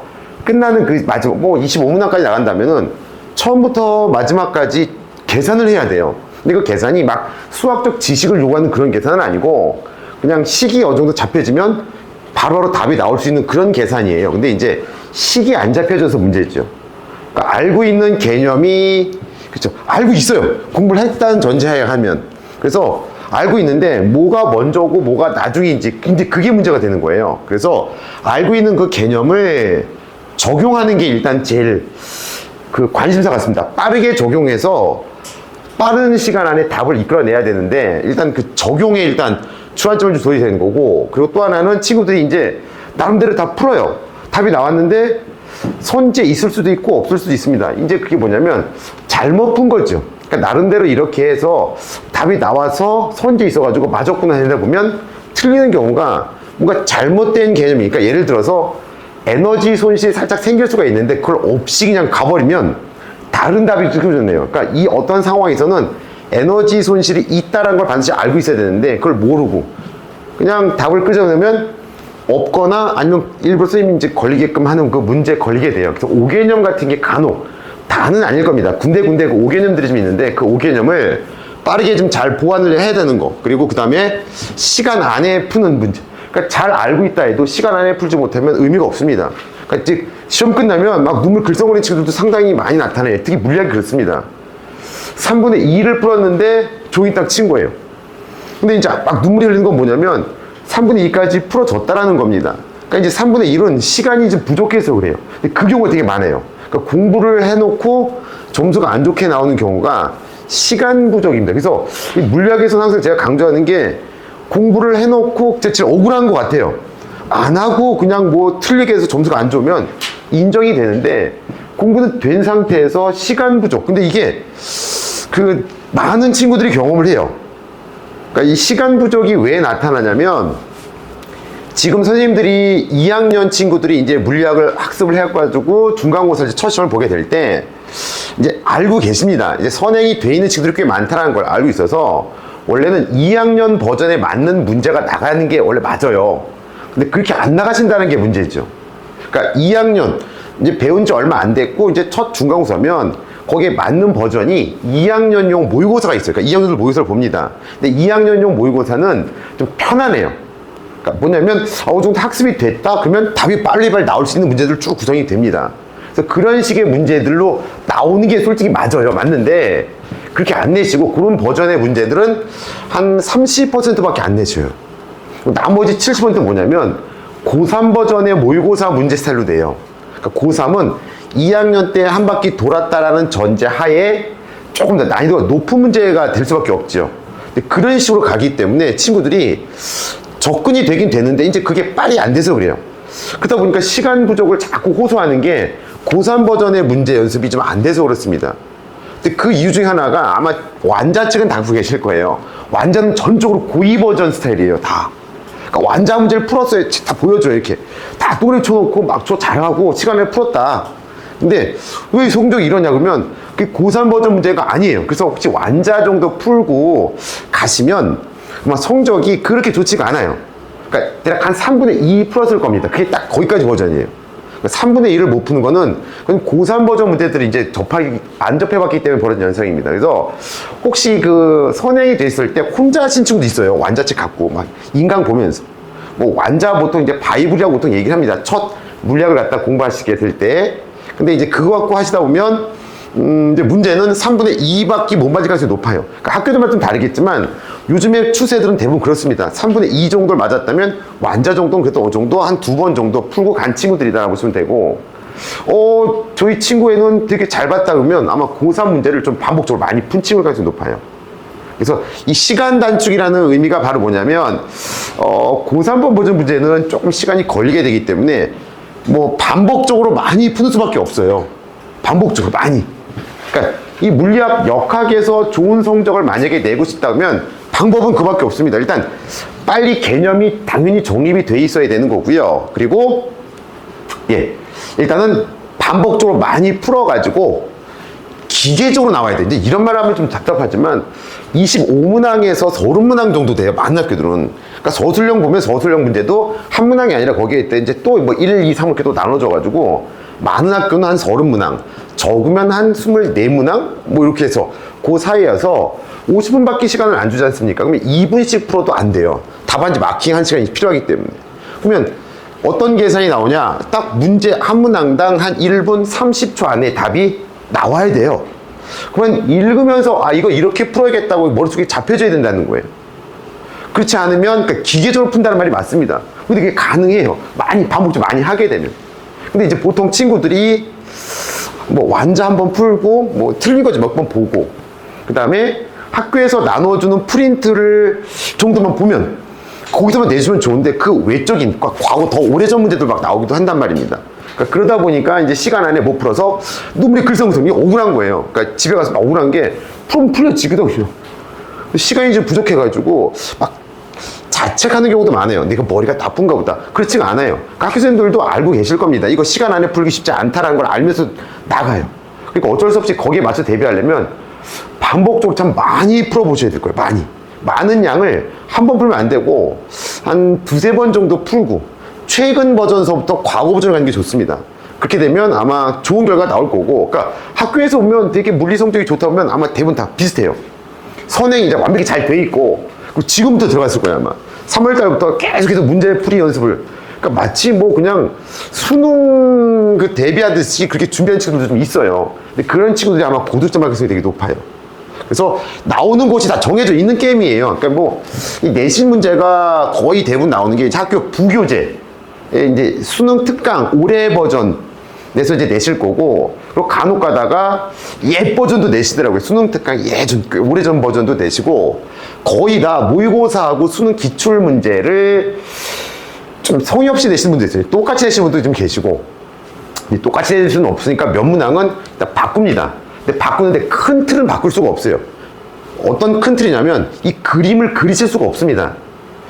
끝나는 그 마지막 뭐 25문항까지 나간다면은 처음부터 마지막까지 계산을 해야 돼요. 근데 그 계산이 막 수학적 지식을 요구하는 그런 계산은 아니고 그냥 식이 어느 정도 잡혀지면 바로바로 답이 나올 수 있는 그런 계산이에요. 근데 이제 식이 안 잡혀져서 문제죠. 그러니까 알고 있는 개념이 그렇죠. 알고 있어요. 공부를 했다는 전제하에 하면. 그래서 알고 있는데 뭐가 먼저고 뭐가 나중인지 근데 그게 문제가 되는 거예요. 그래서 알고 있는 그 개념을 적용하는 게 일단 제일 그 관심사 같습니다. 빠르게 적용해서 빠른 시간 안에 답을 이끌어내야 되는데 일단 그 적용에 일단 주안점을 좀 둬야 되는 거고 그리고 또 하나는 친구들이 이제 나름대로 다 풀어요. 답이 나왔는데 선제 있을 수도 있고 없을 수도 있습니다. 이제 그게 뭐냐면 잘못 푼 거죠. 그러니까 나름대로 이렇게 해서 답이 나와서 선제 있어가지고 맞았구나 하다 보면 틀리는 경우가 뭔가 잘못된 개념이니까 예를 들어서 에너지 손실이 살짝 생길 수가 있는데 그걸 없이 그냥 가버리면 다른 답이 찍혀졌네요. 그러니까 이 어떤 상황에서는 에너지 손실이 있다는 걸 반드시 알고 있어야 되는데 그걸 모르고 그냥 답을 끄집어내면 없거나 아니면 일부러 선생님이 이제 걸리게끔 하는 그 문제에 걸리게 돼요. 그래서 5개념 같은 게 간혹 다는 아닐 겁니다. 군데군데 그 5개념들이 좀 있는데 그 5개념을 빠르게 좀 잘 보완을 해야 되는 거. 그리고 그 다음에 시간 안에 푸는 문제. 그러니까 잘 알고 있다 해도 시간 안에 풀지 못하면 의미가 없습니다. 그러니까 즉 시험 끝나면 막 눈물 글썽거리는 친구들도 상당히 많이 나타나요. 특히 물리학이 그렇습니다. 3분의 2를 풀었는데 종이 딱 친 거예요. 근데 이제 막 눈물이 흘리는 건 뭐냐면 3분의 2까지 풀어졌다라는 겁니다. 그러니까 이제 3분의 1은 시간이 좀 부족해서 그래요. 근데 그 경우가 되게 많아요. 그러니까 공부를 해놓고 점수가 안 좋게 나오는 경우가 시간 부족입니다. 그래서 이 물리학에서는 항상 제가 강조하는 게 공부를 해놓고 제일 억울한 것 같아요. 안 하고 그냥 뭐 틀리게 해서 점수가 안 좋으면 인정이 되는데 공부는 된 상태에서 시간 부족. 근데 이게 그 많은 친구들이 경험을 해요. 그러니까 이 시간 부족이 왜 나타나냐면 지금 선생님들이 2학년 친구들이 이제 물리학을 학습을 해가지고 중간고사 첫 시험을 보게 될 때 이제 알고 계십니다. 이제 선행이 돼 있는 친구들이 꽤 많다는 걸 알고 있어서 원래는 2학년 버전에 맞는 문제가 나가는 게 원래 맞아요. 근데 그렇게 안 나가신다는 게 문제죠. 그러니까 2학년 이제 배운 지 얼마 안 됐고 이제 첫 중간고사면 거기에 맞는 버전이 2학년용 모의고사가 있어요. 그러니까 2학년들 모의고사를 봅니다. 근데 2학년용 모의고사는 좀 편안해요. 그러니까 뭐냐면 어느 정도 학습이 됐다 그러면 답이 빨리빨리 나올 수 있는 문제들 쭉 구성이 됩니다. 그래서 그런 식의 문제들로 나오는 게 솔직히 맞아요. 맞는데 그렇게 안 내시고 그런 버전의 문제들은 한 30%밖에 안 내셔요. 나머지 70%는 뭐냐면 고3 버전의 모의고사 문제 스타일로 돼요. 그러니까 고3은 2학년 때 한 바퀴 돌았다라는 전제 하에 조금 더 난이도가 높은 문제가 될 수밖에 없죠. 근데 그런 식으로 가기 때문에 친구들이 접근이 되긴 되는데 이제 그게 빨리 안 돼서 그래요. 그러다 보니까 시간 부족을 자꾸 호소하는 게 고3 버전의 문제 연습이 좀 안 돼서 그렇습니다. 근데 그 이유 중에 하나가 아마 완자 측은 다 알고 계실 거예요. 완자는 전적으로 고2 버전 스타일이에요, 다. 그러니까 완자 문제를 풀었어요. 다 보여줘요, 이렇게. 다 또래 쳐놓고 막 저 잘하고 시간을 풀었다. 근데 왜 성적이 이러냐 그러면 그게 고3 버전 문제가 아니에요. 그래서 혹시 완자 정도 풀고 가시면 아마 성적이 그렇게 좋지가 않아요. 그러니까 대략 한 3분의 2 풀었을 겁니다. 그게 딱 거기까지 버전이에요. 3분의 1을 못 푸는 거는 그건 고3 버전 문제들이 이제 안 접해봤기 때문에 벌어진 현상입니다. 그래서 혹시 그 선행이 됐을 때 혼자 하신 친구도 있어요. 완자책 갖고 막 인강 보면서. 뭐 완자 보통 이제 바이블이라고 보통 얘기를 합니다. 첫 물리학을 갖다 공부하시게 될 때. 근데 이제 그거 갖고 하시다 보면 이제 문제는 3분의 2밖에 못 맞을 가능성이 높아요. 그러니까 학교들마다 좀 다르겠지만 요즘의 추세들은 대부분 그렇습니다. 3분의 2 정도를 맞았다면 완자 정도는 그래도 어느 정도 한 2번 정도 풀고 간 친구들이다 보시면 되고, 저희 친구애는 되게 잘 봤다 그러면 아마 고3 문제를 좀 반복적으로 많이 푼 친구일 가능성이 높아요. 그래서 이 시간 단축이라는 의미가 바로 뭐냐면, 고3번 버전 문제는 조금 시간이 걸리게 되기 때문에 뭐 반복적으로 많이 푸는 수밖에 없어요. 반복적으로 많이. 그러니까 이 물리학 역학에서 좋은 성적을 만약에 내고 싶다면 방법은 그밖에 없습니다. 일단 빨리 개념이 당연히 정립이 돼 있어야 되는 거고요. 그리고 일단은 반복적으로 많이 풀어가지고 기계적으로 나와야 돼. 이제 이런 말 하면 좀 답답하지만 25문항에서 30문항 정도 돼요. 많은 학교들은. 그러니까 서술형 보면 서술형 문제도 한 문항이 아니라 거기에 이제 또 뭐 1, 2, 3 이렇게 또 나눠져가지고 많은 학교는 한 30문항, 적으면 한 24문항? 뭐 이렇게 해서 그 사이여서 50분밖에 시간을 안 주지 않습니까? 그러면 2분씩 풀어도 안 돼요. 답안지 마킹 1시간이 필요하기 때문에. 그러면 어떤 계산이 나오냐? 딱 문제 한 문항당 한 1분 30초 안에 답이 나와야 돼요. 그러면 읽으면서 이거 이렇게 풀어야겠다고 머릿속에 잡혀져야 된다는 거예요. 그렇지 않으면 그러니까 기계적으로 푼다는 말이 맞습니다. 근데 그게 가능해요. 많이 반복적으로 많이 하게 되면. 근데 이제 보통 친구들이 뭐 완자 한번 풀고 뭐 틀린 거지 몇 번 보고 그 다음에 학교에서 나눠주는 프린트를 정도만 보면 거기서만 내주면 좋은데 그 외적인 과거 더 오래전 문제들 막 나오기도 한단 말입니다. 그러니까 그러다 보니까 이제 시간 안에 못 풀어서 눈물이 글썽글썽이 억울한 거예요. 그러니까 집에 가서 막 억울한 게 풀어지기도 해요. 시간이 좀 부족해가지고 막 자책하는 경우도 많아요. 내가 머리가 나쁜가 보다. 그렇지가 않아요. 학교 선생님들도 알고 계실 겁니다. 이거 시간 안에 풀기 쉽지 않다라는 걸 알면서 나가요. 그러니까 어쩔 수 없이 거기에 맞춰 대비하려면 반복적으로 참 많이 풀어보셔야 될 거예요. 많은 양을 한 번 풀면 안 되고 한 2-3번 정도 풀고 최근 버전서부터 과거 버전을 가는 게 좋습니다. 그렇게 되면 아마 좋은 결과가 나올 거고, 그러니까 학교에서 보면 되게 물리 성적이 좋다 보면 아마 대부분 다 비슷해요. 선행이 이제 완벽히 잘 돼 있고, 그리고 지금부터 들어갔을 거예요 아마. 3월달부터 계속해서 문제 풀이 연습을. 그러니까 마치 뭐 그냥 수능 그 대비하듯이 그렇게 준비한 친구들도 좀 있어요. 근데 그런 친구들이 아마 고득점 가능성이 되게 높아요. 그래서 나오는 곳이 다 정해져 있는 게임이에요. 그러니까 뭐 이 내신 문제가 거의 대부분 나오는 게 이제 학교 부교재, 이제 수능 특강 올해 버전 내서 이제 내실 거고, 그리고 간혹 가다가 옛 버전도 내시더라고요. 수능 특강 예전 오래전 버전도 내시고, 거의 다 모의고사하고 수능 기출 문제를 좀 성의 없이 내시는 분도 있어요. 똑같이 내시는 분도 좀 계시고, 똑같이 내실 수는 없으니까 몇 문항은 일단 바꿉니다. 근데 바꾸는데 큰 틀은 바꿀 수가 없어요. 어떤 큰 틀이냐면 이 그림을 그리실 수가 없습니다.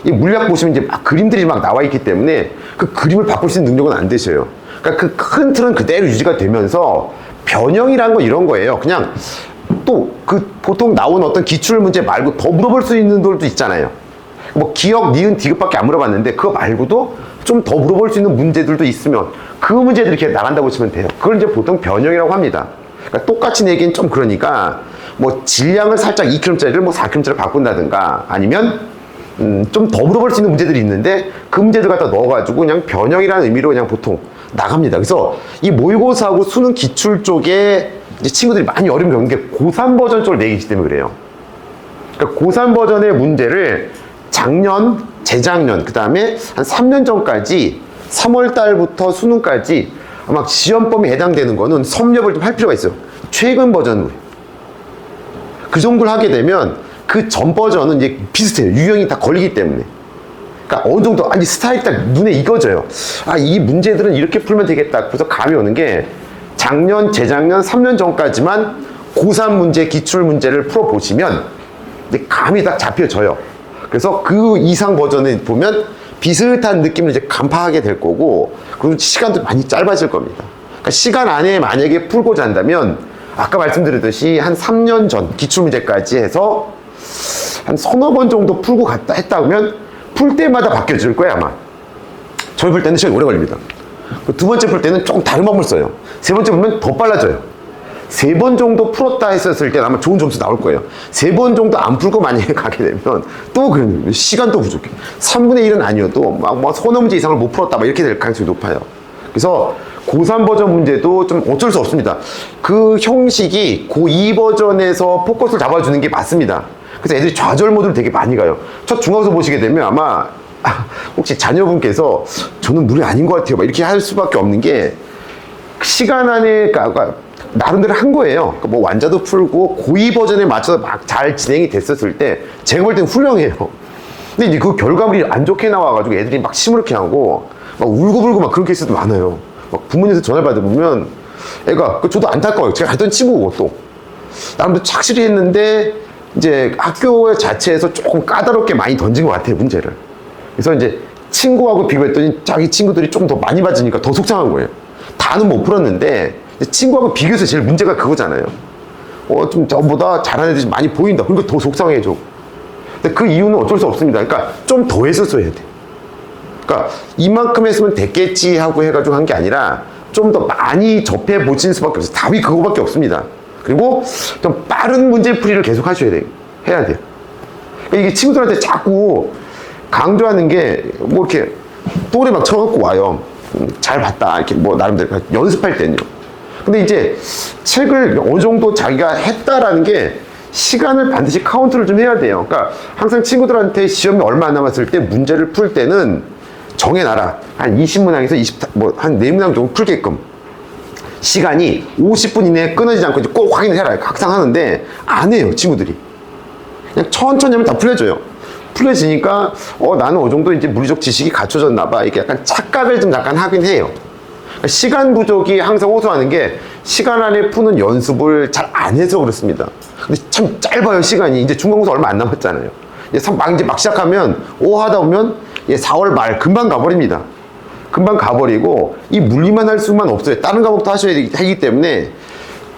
이 물리학 보시면 이제 막 그림들이 막 나와 있기 때문에 그 그림을 바꿀 수 있는 능력은 안 되셔요. 그러니까 그 큰 틀은 그대로 유지가 되면서 변형이란 거 이런 거예요. 그냥 또 그 보통 나온 어떤 기출 문제 말고 더 물어볼 수 있는 것도 있잖아요. 뭐 기억, 니은, 디귿밖에 안 물어봤는데 그거 말고도 좀 더 물어볼 수 있는 문제들도 있으면 그 문제들이 이렇게 나간다고 보시면 돼요. 그걸 이제 보통 변형이라고 합니다. 그러니까 똑같이 내기는 좀 그러니까 뭐 질량을 살짝 2kg짜리를 뭐 4kg짜리를 바꾼다든가 아니면 좀 더 물어볼 수 있는 문제들이 있는데 그 문제들 갖다 넣어가지고 그냥 변형이라는 의미로 그냥 보통 나갑니다. 그래서 이 모의고사하고 수능 기출 쪽에 이제 친구들이 많이 어려움을 겪는 게 고3 버전 쪽을 내기 때문에 그래요. 그러니까 고3 버전의 문제를 작년, 재작년, 그 다음에 한 3년 전까지 3월 달부터 수능까지 아마 시험범위에 해당되는 거는 섭렵을 좀 할 필요가 있어요. 최근 버전으로. 그 정도를 하게 되면 그 전 버전은 이제 비슷해요. 유형이 다 걸리기 때문에. 그러니까 어느 정도, 아니, 스타일이 딱 눈에 익어져요. 이 문제들은 이렇게 풀면 되겠다. 그래서 감이 오는 게 작년, 재작년, 3년 전까지만 고3 문제, 기출 문제를 풀어보시면 이제 감이 딱 잡혀져요. 그래서 그 이상 버전을 보면 비슷한 느낌을 이제 간파하게 될 거고, 그리고 시간도 많이 짧아질 겁니다. 그러니까 시간 안에 만약에 풀고자 한다면 아까 말씀드렸듯이 한 3년 전 기출문제까지 해서 한 서너 번 정도 풀고 갔다 했다 그러면 풀 때마다 바뀌어질 거예요 아마. 저희 풀 때는 시간이 오래 걸립니다. 두 번째 풀 때는 조금 다른 방법을 써요. 세 번째 풀면 더 빨라져요. 3번 정도 풀었다 했었을 때는 아마 좋은 점수 나올 거예요. 3번 정도 안 풀고 만약에 가게 되면 또 그런 시간도 부족해. 3분의 1은 아니어도 막 서너 문제 이상을 못 풀었다 막 이렇게 될 가능성이 높아요. 그래서 고3 버전 문제도 좀 어쩔 수 없습니다. 그 형식이 고2 버전에서 포커스를 잡아주는 게 맞습니다. 그래서 애들이 좌절 모드를 되게 많이 가요. 첫 중간고사 보시게 되면 아마 혹시 자녀분께서 저는 물이 아닌 것 같아요. 막 이렇게 할 수밖에 없는 게 시간 안에 나름대로 한 거예요. 뭐 완자도 풀고 고2 버전에 맞춰서 막 잘 진행이 됐었을 때 제가 볼 때는 훌륭해요. 근데 이제 그 결과물이 안 좋게 나와가지고 애들이 막 시무룩해 하고 막 울고불고 막 그런 케이스도 많아요. 막 부모님한테 전화를 받아보면 애가 저도 안타까워요. 제가 갔던 친구고 또 나름대로 착실히 했는데 이제 학교 자체에서 조금 까다롭게 많이 던진 것 같아요, 문제를. 그래서 이제 친구하고 비교했더니 자기 친구들이 좀 더 많이 맞으니까 더 속상한 거예요. 다는 못 풀었는데 친구하고 비교해서 제일 문제가 그거잖아요. 좀 저보다 잘하는 애들이 많이 보인다. 그러니까 더 속상해져. 근데 그 이유는 어쩔 수 없습니다. 그러니까 좀 더 했었어야 돼. 그러니까 이만큼 했으면 됐겠지 하고 해가지고 한 게 아니라 좀 더 많이 접해 보신 수밖에 없어요. 답이 그거밖에 없습니다. 그리고 좀 빠른 문제풀이를 계속 하셔야 돼요. 해야 돼요. 그러니까 이게 친구들한테 자꾸 강조하는 게 뭐 이렇게 또래 막 쳐갖고 와요. 잘 봤다. 이렇게 뭐 나름대로 연습할 때는요. 근데 이제 책을 어느 정도 자기가 했다라는 게 시간을 반드시 카운트를 좀 해야 돼요. 그러니까 항상 친구들한테 시험이 얼마 안 남았을 때 문제를 풀 때는 정해놔라. 한 20문항에서 한 4문항 정도 풀게끔. 시간이 50분 이내에 끊어지지 않고 꼭 확인을 해라. 항상 하는데 안 해요, 친구들이. 그냥 천천히 하면 다 풀려져요. 풀려지니까 나는 어느 정도 이제 물리적 지식이 갖춰졌나 봐. 이렇게 약간 착각을 좀 약간 하긴 해요. 그러니까 시간 부족이 항상 호소하는 게 시간 안에 푸는 연습을 잘 안 해서 그렇습니다. 근데 참 짧아요, 시간이. 이제 중간고사 얼마 안 남았잖아요. 이제 막 시작하면 하다 보면 4월 말 금방 가버립니다. 금방 가버리고 이 물리만 할 수만 없어요. 다른 과목도 하셔야 하기 때문에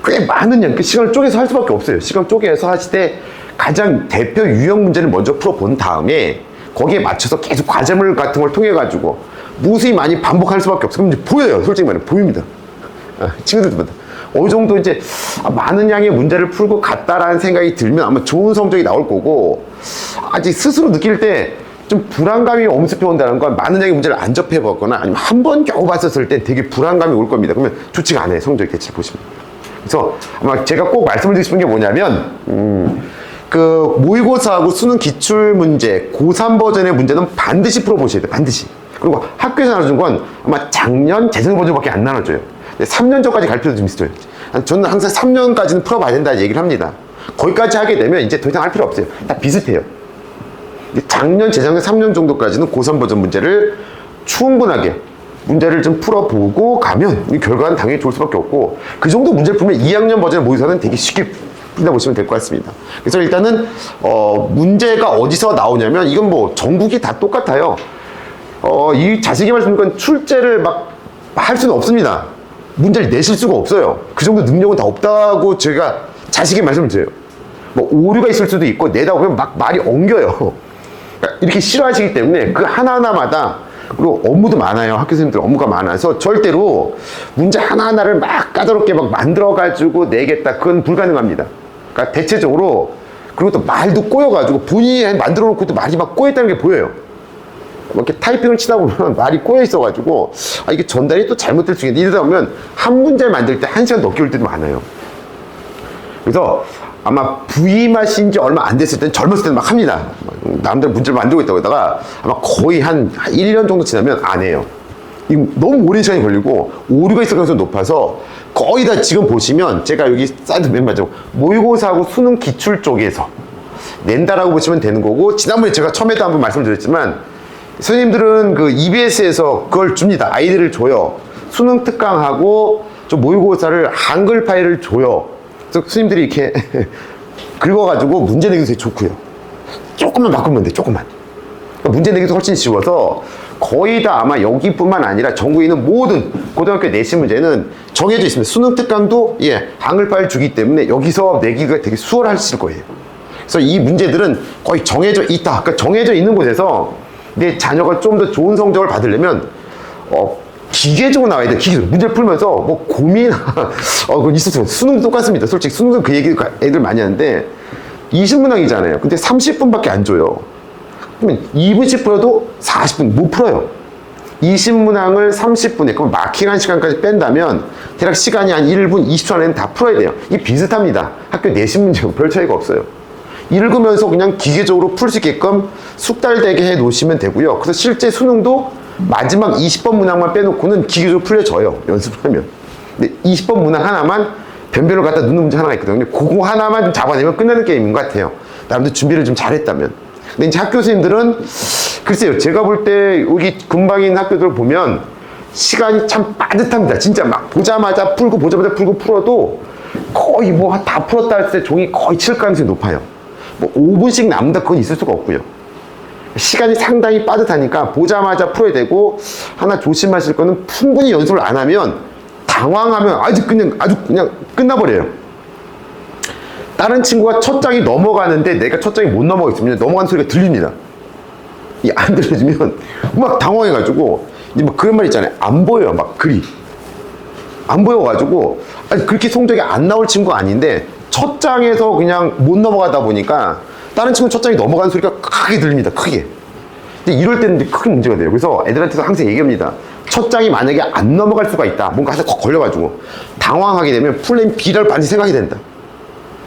꽤 많은 그 시간을 쪼개서 할 수밖에 없어요. 시간 쪼개서 하실 때 가장 대표 유형 문제를 먼저 풀어본 다음에 거기에 맞춰서 계속 과제물 같은 걸 통해 가지고 무수히 많이 반복할 수밖에 없어요. 그럼 이제 보여요. 솔직히 말해 보입니다. 친구들보다 어느 정도 이제 많은 양의 문제를 풀고 갔다라는 생각이 들면 아마 좋은 성적이 나올 거고, 아직 스스로 느낄 때 좀 불안감이 엄습해 온다는 건 많은 양의 문제를 안 접해 보거나 아니면 한 번 겨우 봤었을 때 되게 불안감이 올 겁니다. 그러면 좋지가 않아요, 성적이 대체 보시면. 그래서 아마 제가 꼭 말씀을 드리고 싶은 게 뭐냐면 그 모의고사하고 수능 기출 문제 고3 버전의 문제는 반드시 풀어보셔야 돼요. 반드시. 그리고 학교에서 나눠준 건 아마 작년 재생 버전밖에 안 나눠줘요. 3년 전까지 갈 필요도 좀 있어요. 저는 항상 3년까지는 풀어봐야 된다 얘기를 합니다. 거기까지 하게 되면 이제 더 이상 할 필요 없어요. 다 비슷해요. 작년, 재작년 3년 정도까지는 고3 버전 문제를 충분하게 문제를 좀 풀어보고 가면 이 결과는 당연히 좋을 수밖에 없고, 그 정도 문제를 풀면 2학년 버전의 모의고사는 되게 쉽게 풀다 보시면 될 것 같습니다. 그래서 일단은 문제가 어디서 나오냐면 이건 뭐 전국이 다 똑같아요. 이 자세히 말씀드리면 출제를 막 할 수는 없습니다. 문제를 내실 수가 없어요. 그 정도 능력은 다 없다고 제가 자세히 말씀을 드려요. 뭐 오류가 있을 수도 있고 내다 보면 막 말이 엉겨요. 그러니까 이렇게 싫어하시기 때문에 그 하나하나마다, 그리고 업무도 많아요. 학교 선생님들 업무가 많아서 절대로 문제 하나하나를 막 까다롭게 막 만들어가지고 내겠다. 그건 불가능합니다. 그러니까 대체적으로, 그리고 또 말도 꼬여가지고 본인이 만들어 놓고 또 말이 막 꼬였다는 게 보여요. 이렇게 타이핑을 치다 보면 말이 꼬여 있어가지고 이게 전달이 또 잘못될 수 있는데, 이러다 보면 한 문제를 만들 때 1시간 넘게 올 때도 많아요. 그래서 아마 부임하신 지 얼마 안 됐을 때는, 젊었을 때는 막 합니다. 남들 문제를 만들고 있다고 하다가 아마 거의 한 1년 정도 지나면 안 해요. 너무 오랜 시간이 걸리고 오류가 있을 가능성이 높아서 거의 다 지금 보시면 제가 여기 사이드 맨 마지막 모의고사하고 수능 기출 쪽에서 낸다라고 보시면 되는 거고, 지난번에 제가 처음에도 한번 말씀드렸지만 선생님들은 그 EBS에서 그걸 줍니다. 아이들을 줘요. 수능 특강하고 좀 모의고사를 한글 파일을 줘요. 그래서 선생님들이 이렇게 긁어가지고 문제 내기도 되게 좋고요. 조금만 바꾸면 돼, 조금만. 그러니까 문제 내기도 훨씬 쉬워서 거의 다 아마 여기뿐만 아니라 전국에 있는 모든 고등학교 내신 문제는 정해져 있습니다. 수능 특강도 한글 파일 주기 때문에 여기서 내기가 되게 수월하실 거예요. 그래서 이 문제들은 거의 정해져 있다. 그러니까 정해져 있는 곳에서 내 자녀가 좀 더 좋은 성적을 받으려면 기계적으로 나와야 돼. 기계적으로 문제를 풀면서 뭐 고민 그건 있었어요. 수능도 똑같습니다. 솔직히 수능도 그 얘기 애들 많이 하는데 20문항이잖아요. 근데 30분밖에 안 줘요. 그러면 2분씩 풀어도 40분 못 풀어요. 20문항을 30분에, 그럼 마킹한 시간까지 뺀다면 대략 시간이 한 1분 20초 안에는 다 풀어야 돼요. 이게 비슷합니다. 학교 내신 문제하고 별 차이가 없어요. 읽으면서 그냥 기계적으로 풀 수 있게끔 숙달되게 해 놓으시면 되고요. 그래서 실제 수능도 마지막 20번 문항만 빼놓고는 기계적으로 풀려져요. 연습하면. 근데 20번 문항 하나만 변별을 갖다 넣는 문제 하나가 있거든요. 그거 하나만 좀 잡아내면 끝나는 게임인 것 같아요. 나름대로 준비를 좀 잘했다면. 근데 이제 학교 선생님들은 글쎄요, 제가 볼 때 여기 근방인 학교들 보면 시간이 참 빠듯합니다. 진짜 막 보자마자 풀고 보자마자 풀고 풀어도 거의 뭐 다 풀었다 할 때 종이 거의 칠 가능성이 높아요. 뭐 5분씩 남는다 그건 있을 수가 없고요. 시간이 상당히 빠듯하니까 보자마자 풀어야 되고, 하나 조심하실 거는 충분히 연습을 안 하면 당황하면 아주 그냥 끝나버려요. 다른 친구가 첫 장이 넘어가는데 내가 첫 장이 못 넘어가겠으면 넘어가는 소리가 들립니다. 이 안 들려주면 막 당황해가지고, 이제 막 그런 말 있잖아요. 안 보여요. 막 글이 안 보여가지고, 아니 그렇게 성적이 안 나올 친구가 아닌데 첫 장에서 그냥 못 넘어가다 보니까 다른 친구는 첫 장이 넘어가는 소리가 크게 들립니다. 크게. 근데 이럴 때는 큰 문제가 돼요. 그래서 애들한테도 항상 얘기합니다. 첫 장이 만약에 안 넘어갈 수가 있다. 뭔가 하나 걸려가지고 당황하게 되면 플랜 B를 반드시 생각이 된다.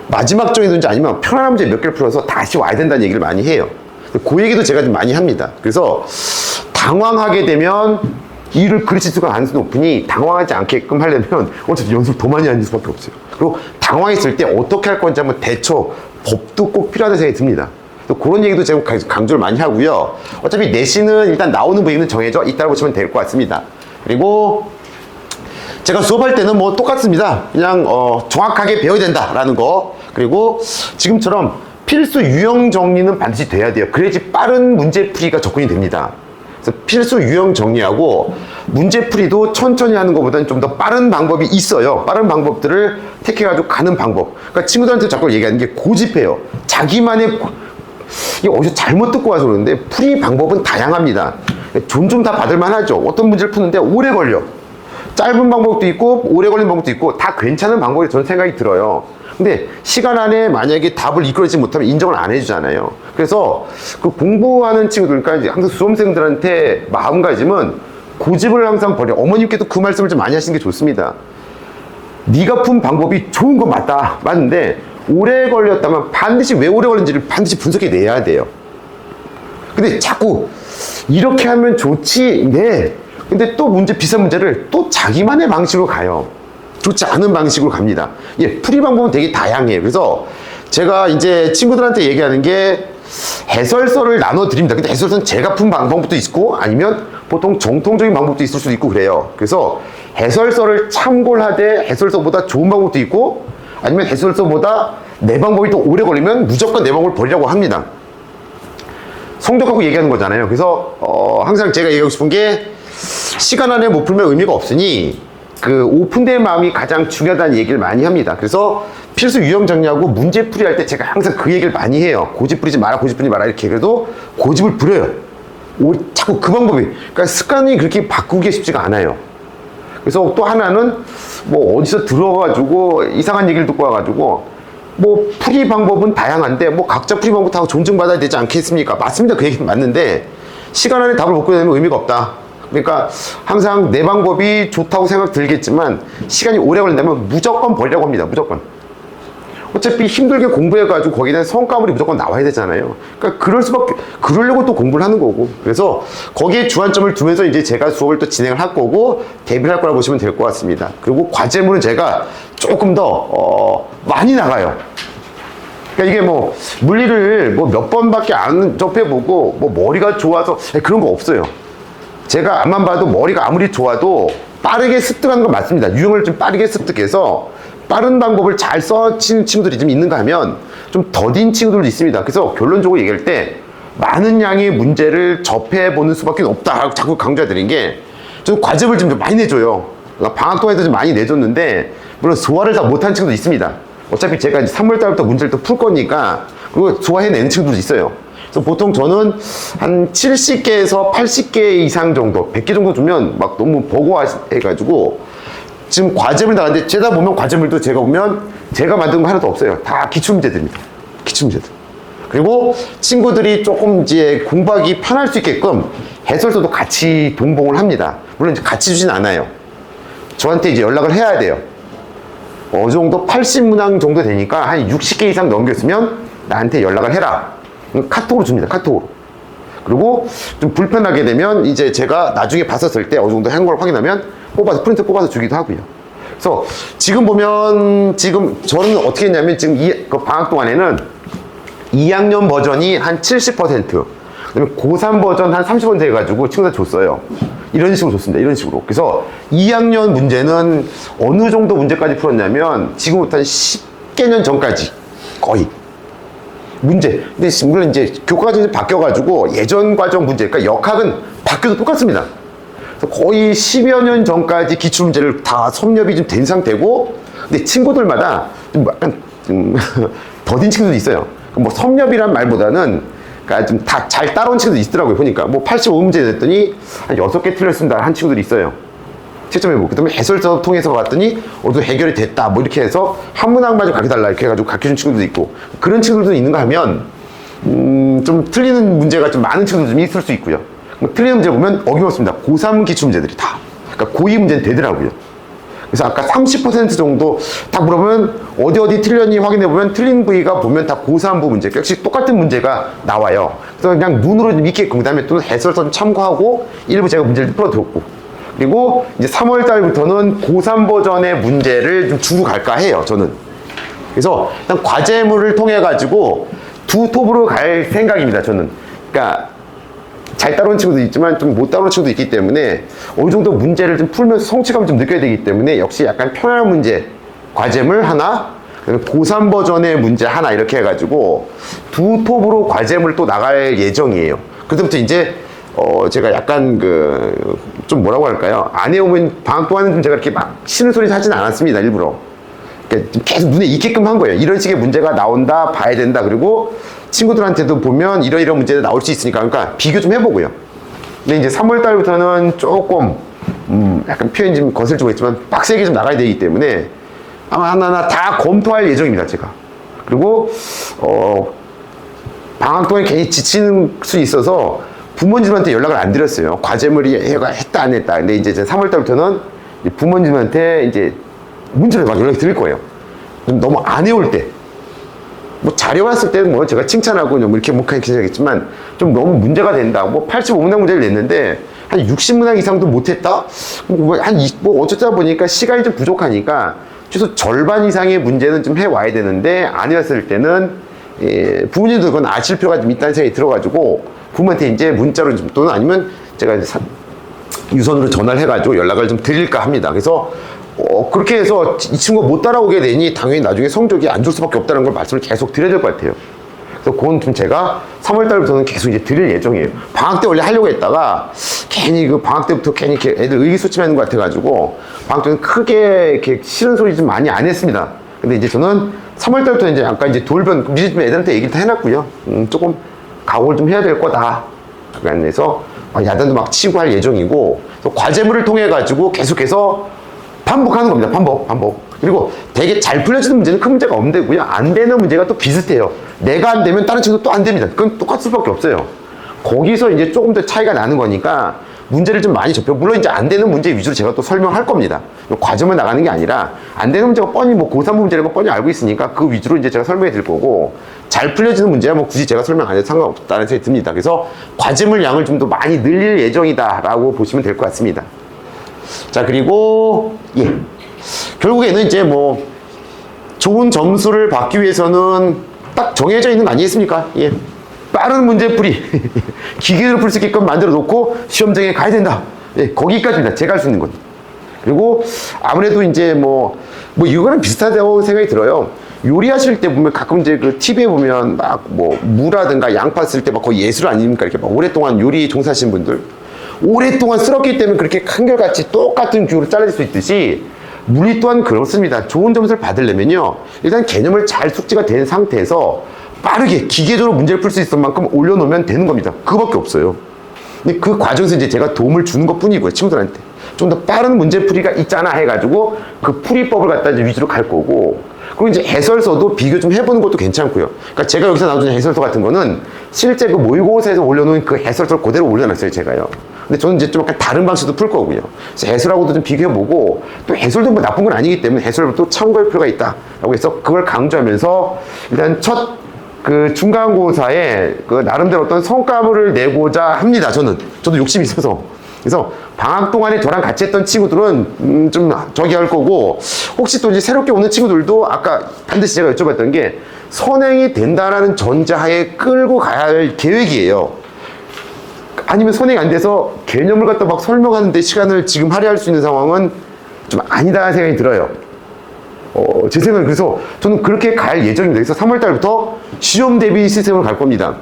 마지막 장이든지 아니면 편안한 문제 몇 개를 풀어서 다시 와야 된다는 얘기를 많이 해요. 그 얘기도 제가 좀 많이 합니다. 그래서 당황하게 되면 일을 그르칠 수가 가능성이 높으니 당황하지 않게끔 하려면 어차피 연습 더 많이 하는 수밖에 없어요. 그리고 당황했을 때 어떻게 할 건지 한번 대처 법도 꼭 필요하다는 생각이 듭니다. 또 그런 얘기도 제가 강조를 많이 하고요. 어차피 내신은 일단 나오는 부위는 정해져 있다고 보시면 될 것 같습니다. 그리고 제가 수업할 때는 뭐 똑같습니다. 그냥 정확하게 배워야 된다라는 거. 그리고 지금처럼 필수 유형 정리는 반드시 돼야 돼요. 그래야지 빠른 문제풀이가 접근이 됩니다. 그래서 필수 유형 정리하고 문제풀이도 천천히 하는 것보다는 좀 더 빠른 방법이 있어요. 빠른 방법들을 택해가지고 가는 방법. 그러니까 친구들한테 자꾸 얘기하는 게 고집해요. 자기만의 이게 어디서 잘못 듣고 와서 그러는데 풀이 방법은 다양합니다. 좀 다 받을만 하죠. 어떤 문제를 푸는데 오래 걸려. 짧은 방법도 있고 오래 걸리는 방법도 있고 다 괜찮은 방법이 저는 생각이 들어요. 근데 시간 안에 만약에 답을 이끌어내지 못하면 인정을 안 해주잖아요. 그래서 그 공부하는 친구들, 그러니까 이제 항상 수험생들한테 마음가짐은 고집을 항상 버려. 어머님께도 그 말씀을 좀 많이 하시는 게 좋습니다. 네가 푼 방법이 좋은 건 맞는데 오래 걸렸다면 반드시 왜 오래 걸린지를 반드시 분석해 내야 돼요. 근데 자꾸 이렇게 하면 좋지, 네. 근데 또 비슷한 문제를 또 자기만의 방식으로 가요. 좋지 않은 방식으로 갑니다. 예, 풀이 방법은 되게 다양해요. 그래서 제가 이제 친구들한테 얘기하는 게 해설서를 나눠 드립니다. 근데 해설서는 제가 푼 방법도 있고 아니면 보통 정통적인 방법도 있을 수도 있고 그래요. 그래서 해설서를 참고를 하되 해설서보다 좋은 방법도 있고 아니면 해설서보다 내 방법이 더 오래 걸리면 무조건 내 방법을 버리라고 합니다. 성적하고 얘기하는 거잖아요. 그래서 항상 제가 얘기하고 싶은 게 시간 안에 못 풀면 의미가 없으니 그 오픈된 마음이 가장 중요하다는 얘기를 많이 합니다. 그래서 필수 유형 정리하고 문제 풀이 할 때 제가 항상 그 얘기를 많이 해요. 고집 부리지 마라, 고집 부리지 마라 이렇게. 그래도 고집을 부려요. 자꾸 그 방법이. 그러니까 습관이 그렇게 바꾸기 쉽지가 않아요. 그래서 또 하나는 뭐 어디서 들어가지고 이상한 얘기를 듣고 와가지고 뭐 풀이 방법은 다양한데 뭐 각자 풀이 방법 다 존중받아야 되지 않겠습니까? 맞습니다. 그 얘기는 맞는데 시간 안에 답을 못 구해내면 의미가 없다. 그러니까 항상 내 방법이 좋다고 생각 들겠지만 시간이 오래 걸린다면 무조건 버리라고 합니다. 무조건. 어차피 힘들게 공부해가지고 거기에 대한 성과물이 무조건 나와야 되잖아요. 그러니까 그러려고 또 공부를 하는 거고. 그래서 거기에 주안점을 두면서 이제 제가 수업을 또 진행을 할 거고 대비를 할 거라고 보시면 될 것 같습니다. 그리고 과제물은 제가 조금 더 많이 나가요. 그러니까 이게 뭐 물리를 뭐 몇 번밖에 안 접해보고 뭐 머리가 좋아서 그런 거 없어요. 제가 앞만 봐도 머리가 아무리 좋아도 빠르게 습득하는 건 맞습니다. 유형을 좀 빠르게 습득해서 빠른 방법을 잘 써치는 친구들이 좀 있는가 하면 좀 더딘 친구들도 있습니다. 그래서 결론적으로 얘기할 때 많은 양의 문제를 접해보는 수밖에 없다. 자꾸 강조해드린 게 좀 과제를 좀 많이 내줘요. 그러니까 방학 동안에도 좀 많이 내줬는데 물론 소화를 다 못하는 친구도 있습니다. 어차피 제가 이제 3월달부터 문제를 또 풀 거니까 그거 소화해내는 친구들도 있어요. 그래서 보통 저는 한 70개에서 80개 이상 정도, 100개 정도 주면 막 너무 버거워해가지고 지금 과제물 나가는데 제가 보면 과제물도 제가 보면 제가 만든 거 하나도 없어요. 다 기출문제들입니다. 기출문제들. 그리고 친구들이 조금 이제 공부하기 편할 수 있게끔 해설서도 같이 동봉을 합니다. 물론 이제 같이 주진 않아요. 저한테 이제 연락을 해야 돼요. 어느 정도 80문항 정도 되니까 한 60개 이상 넘겼으면 나한테 연락을 해라. 카톡으로 줍니다. 카톡으로. 그리고 좀 불편하게 되면 이제 제가 나중에 봤었을 때 어느 정도 한 걸 확인하면 뽑아서 프린트 뽑아서 주기도 하고요. 그래서 지금 보면 지금 저는 어떻게 했냐면 지금 그 방학 동안에는 2학년 버전이 한 70%, 그다음에 고3 버전 한 30% 해가지고 친구들 줬어요. 이런 식으로 줬습니다. 이런 식으로. 그래서 2학년 문제는 어느 정도 문제까지 풀었냐면 지금부터 한 10개년 전까지 거의 문제. 근데 물론 이제 교과가 좀 바뀌어가지고 예전 과정 문제, 그러니까 역학은 바뀌어도 똑같습니다. 그래서 거의 10여 년 전까지 기출문제를 다 섭렵이 좀 된 상태고, 근데 친구들마다 좀 약간 더딘 친구들도 있어요. 뭐 섭렵이란 말보다는 그러니까 좀 다 잘 따라온 친구도 있더라고요. 보니까 뭐 85문제 냈더니 한 6개 틀렸습니다. 한 친구들이 있어요. 채점해보고. 그 다음에 해설서 통해서 봤더니 또 해결이 됐다. 뭐 이렇게 해서 한 문항만 좀 가르쳐달라. 이렇게 해가지고 가르쳐준 친구들도 있고. 그런 친구들도 있는가 하면, 좀 틀리는 문제가 좀 많은 친구들 좀 있을 수 있고요. 틀리는 문제 보면 어김없습니다. 고3 기출문제들이 다. 그러니까 고2 문제는 되더라고요. 그래서 아까 30% 정도 딱 물어보면 어디 틀렸니 확인해보면 틀린 부위가 보면 다 고3부 문제. 역시 똑같은 문제가 나와요. 그래서 그냥 눈으로 좀 익히고, 그 다음에 또 해설서 좀 참고하고 일부 제가 문제를 풀어드렸고. 그리고 이제 3월 달부터는 고3 버전의 문제를 좀 주로 갈까 해요, 저는. 그래서 일단 과제물을 통해 가지고 두 톱으로 갈 생각입니다, 저는. 그러니까 잘 따라온 친구도 있지만 좀 못 따라온 친구도 있기 때문에 어느 정도 문제를 좀 풀면서 성취감 좀 느껴야 되기 때문에 역시 약간 편안한 문제, 과제물 하나, 고3 버전의 문제 하나 이렇게 해가지고 두 톱으로 과제물 또 나갈 예정이에요. 그때부터 이제 제가 약간 좀 뭐라고 할까요? 안 해오면 방학 동안은 좀 제가 이렇게 막 쉬는 소리 하진 않았습니다, 일부러. 그러니까 좀 계속 눈에 익게끔 한 거예요. 이런 식의 문제가 나온다, 봐야 된다. 그리고 친구들한테도 보면 이런 문제가 나올 수 있으니까, 그러니까 비교 좀 해보고요. 근데 이제 3월 달부터는 조금, 약간 표현이 좀 거슬리고 있지만 빡세게 좀 나가야 되기 때문에 아마 하나하나 다 검토할 예정입니다, 제가. 그리고, 방학 동안에 괜히 지치는 수 있어서 부모님한테 연락을 안 드렸어요. 과제물이 얘가 했다 안 했다. 근데 이제 3월 달부터는 부모님한테 이제 문자로 막 연락이 드릴 거예요. 좀 너무 안 해올 때. 뭐 잘해왔을 때는 뭐 제가 칭찬하고 뭐 이렇게 뭐 괜찮겠지만 좀 너무 문제가 된다. 뭐 85문항 문제를 냈는데 한 60문항 이상도 못했다? 뭐 어쩌다 보니까 시간이 좀 부족하니까 최소 절반 이상의 문제는 좀 해와야 되는데 안 해왔을 때는 부모님도 그건 아실 필요가 좀 있다는 생각이 들어가지고 부모한테 이제 문자로 좀 또는 아니면 제가 이제 유선으로 전화를 해가지고 연락을 좀 드릴까 합니다. 그래서 그렇게 해서 이 친구가 못 따라오게 되니 당연히 나중에 성적이 안 좋을 수밖에 없다는 걸 말씀을 계속 드려야 될 것 같아요. 그래서 그건 좀 제가 3월 달부터는 계속 이제 드릴 예정이에요. 방학 때 원래 하려고 했다가 괜히 방학 때부터 괜히 이렇게 애들 의기소침하는 것 같아가지고 방학 때는 크게 이렇게 싫은 소리 좀 많이 안 했습니다. 근데 이제 저는 3월 달부터 이제 약간 이제 돌변 미리 좀 애들한테 얘기를 다 해놨고요. 조금 각오를 좀 해야 될 거다. 그래서 야단도 막 치고 할 예정이고, 과제물을 통해 가지고 계속해서 반복하는 겁니다. 반복. 그리고 되게 잘 풀려지는 문제는 큰 문제가 없는데고요. 안 되는 문제가 또 비슷해요. 내가 안 되면 다른 친구도 또 안 됩니다. 그건 똑같을 수밖에 없어요. 거기서 이제 조금 더 차이가 나는 거니까 문제를 좀 많이 접해. 물론 이제 안 되는 문제 위주로 제가 또 설명할 겁니다. 과정을 나가는 게 아니라 안 되는 문제가 뻔히 뭐 고3 문제라는 거 뻔히 알고 있으니까 그 위주로 이제 제가 설명해 드릴 거고, 잘 풀려지는 문제야 뭐 굳이 제가 설명 안 해도 상관없다는 생각이 듭니다. 그래서 과제물 양을 좀 더 많이 늘릴 예정이다라고 보시면 될 것 같습니다. 자, 그리고 결국에는 이제 뭐 좋은 점수를 받기 위해서는 딱 정해져 있는 거 아니겠습니까? 빠른 문제풀이 기계로 풀 수 있게끔 만들어 놓고 시험장에 가야 된다. 거기까지입니다. 제가 할 수 있는 건. 그리고 아무래도 이제 뭐 이거랑 비슷하다고 생각이 들어요. 요리하실 때 보면 가끔 이제 그 TV에 보면 막 뭐 무라든가 양파 쓸 때 막 거의 예술 아닙니까? 이렇게 막 오랫동안 요리 종사하신 분들 오랫동안 썰었기 때문에 그렇게 한결같이 똑같은 규모로 잘라질 수 있듯이 물리 또한 그렇습니다. 좋은 점수를 받으려면요, 일단 개념을 잘 숙지가 된 상태에서 빠르게 기계적으로 문제를 풀 수 있을 만큼 올려놓으면 되는 겁니다. 그거밖에 없어요. 근데 그 과정에서 이제 제가 도움을 주는 것 뿐이고요, 친구들한테. 좀 더 빠른 문제풀이가 있잖아 해가지고 그 풀이법을 갖다 이제 위주로 갈 거고, 그리고 이제 해설서도 비교 좀 해보는 것도 괜찮고요. 그러니까 제가 여기서 나와주는 해설서 같은 거는 실제 그 모의고사에서 올려놓은 그 해설서를 그대로 올려놨어요, 제가요. 근데 저는 이제 좀 약간 다른 방식도 풀 거고요. 그래서 해설하고도 좀 비교해보고, 또 해설도 뭐 나쁜 건 아니기 때문에 해설을 또 참고할 필요가 있다라고 해서 그걸 강조하면서 일단 첫 그 중간고사에 그 나름대로 어떤 성과물을 내고자 합니다. 저도 욕심이 있어서. 그래서 방학 동안에 저랑 같이 했던 친구들은 좀 저기 할 거고, 혹시 또 이제 새롭게 오는 친구들도 아까 반드시 제가 여쭤봤던 게 선행이 된다라는 전제하에 끌고 가야 할 계획이에요. 아니면 선행이 안 돼서 개념을 갖다 막 설명하는데 시간을 지금 할애할 수 있는 상황은 좀 아니다라는 생각이 들어요. 제 생각은 그래서 저는 그렇게 갈 예정입니다. 그래서 3월 달부터 시험 대비 시스템으로 갈 겁니다.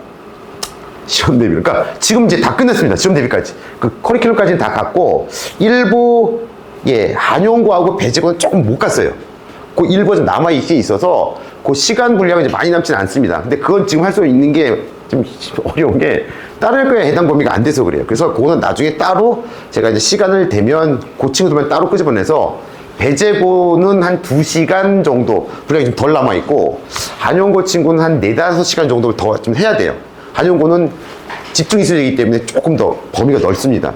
시험 대비. 그러니까 지금 이제 다 끝냈습니다. 시험 대비까지. 그 커리큘럼까지는 다 갔고, 일부, 한용고하고 배제고는 조금 못 갔어요. 그 일부가 좀 남아있게 있어서, 그 시간 분량이 이제 많이 남지는 않습니다. 근데 그건 지금 할 수 있는 게 좀 어려운 게, 다른 거에 해당 범위가 안 돼서 그래요. 그래서 그거는 나중에 따로 제가 이제 시간을 되면 그 친구들만 따로 끄집어내서, 배제고는 한 2시간 정도 분량이 좀 덜 남아있고, 한용고 친구는 한 4-5시간 정도 더 좀 해야 돼요. 한용고는 집중 이수이기 때문에 조금 더 범위가 넓습니다.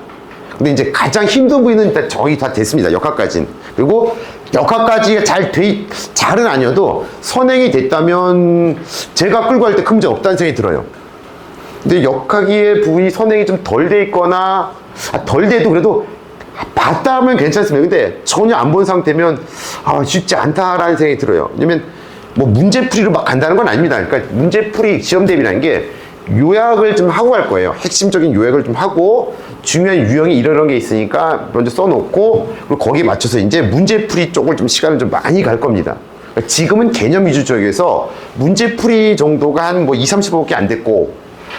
근데 이제 가장 힘든 부위는 일단 저희 다 됐습니다. 역학까지는. 그리고 역학까지가 잘은 아니어도 선행이 됐다면 제가 끌고 갈 때 큰 문제 없다는 생각이 들어요. 근데 역학의 부위 선행이 좀 덜 돼 있거나, 덜 돼도 그래도 봤다 하면 괜찮습니다. 근데 전혀 안 본 상태면 쉽지 않다라는 생각이 들어요. 왜냐면 뭐 문제풀이로 막 간다는 건 아닙니다. 그러니까 문제풀이 시험 대비라는 게 요약을 좀 하고 갈 거예요. 핵심적인 요약을 좀 하고, 중요한 유형이 이런 게 있으니까 먼저 써놓고, 그리고 거기에 맞춰서 이제 문제풀이 쪽을 좀 시간을 좀 많이 갈 겁니다. 그러니까 지금은 개념 위주 쪽에서 문제풀이 정도가 한 뭐 20-30%밖에 안 됐고,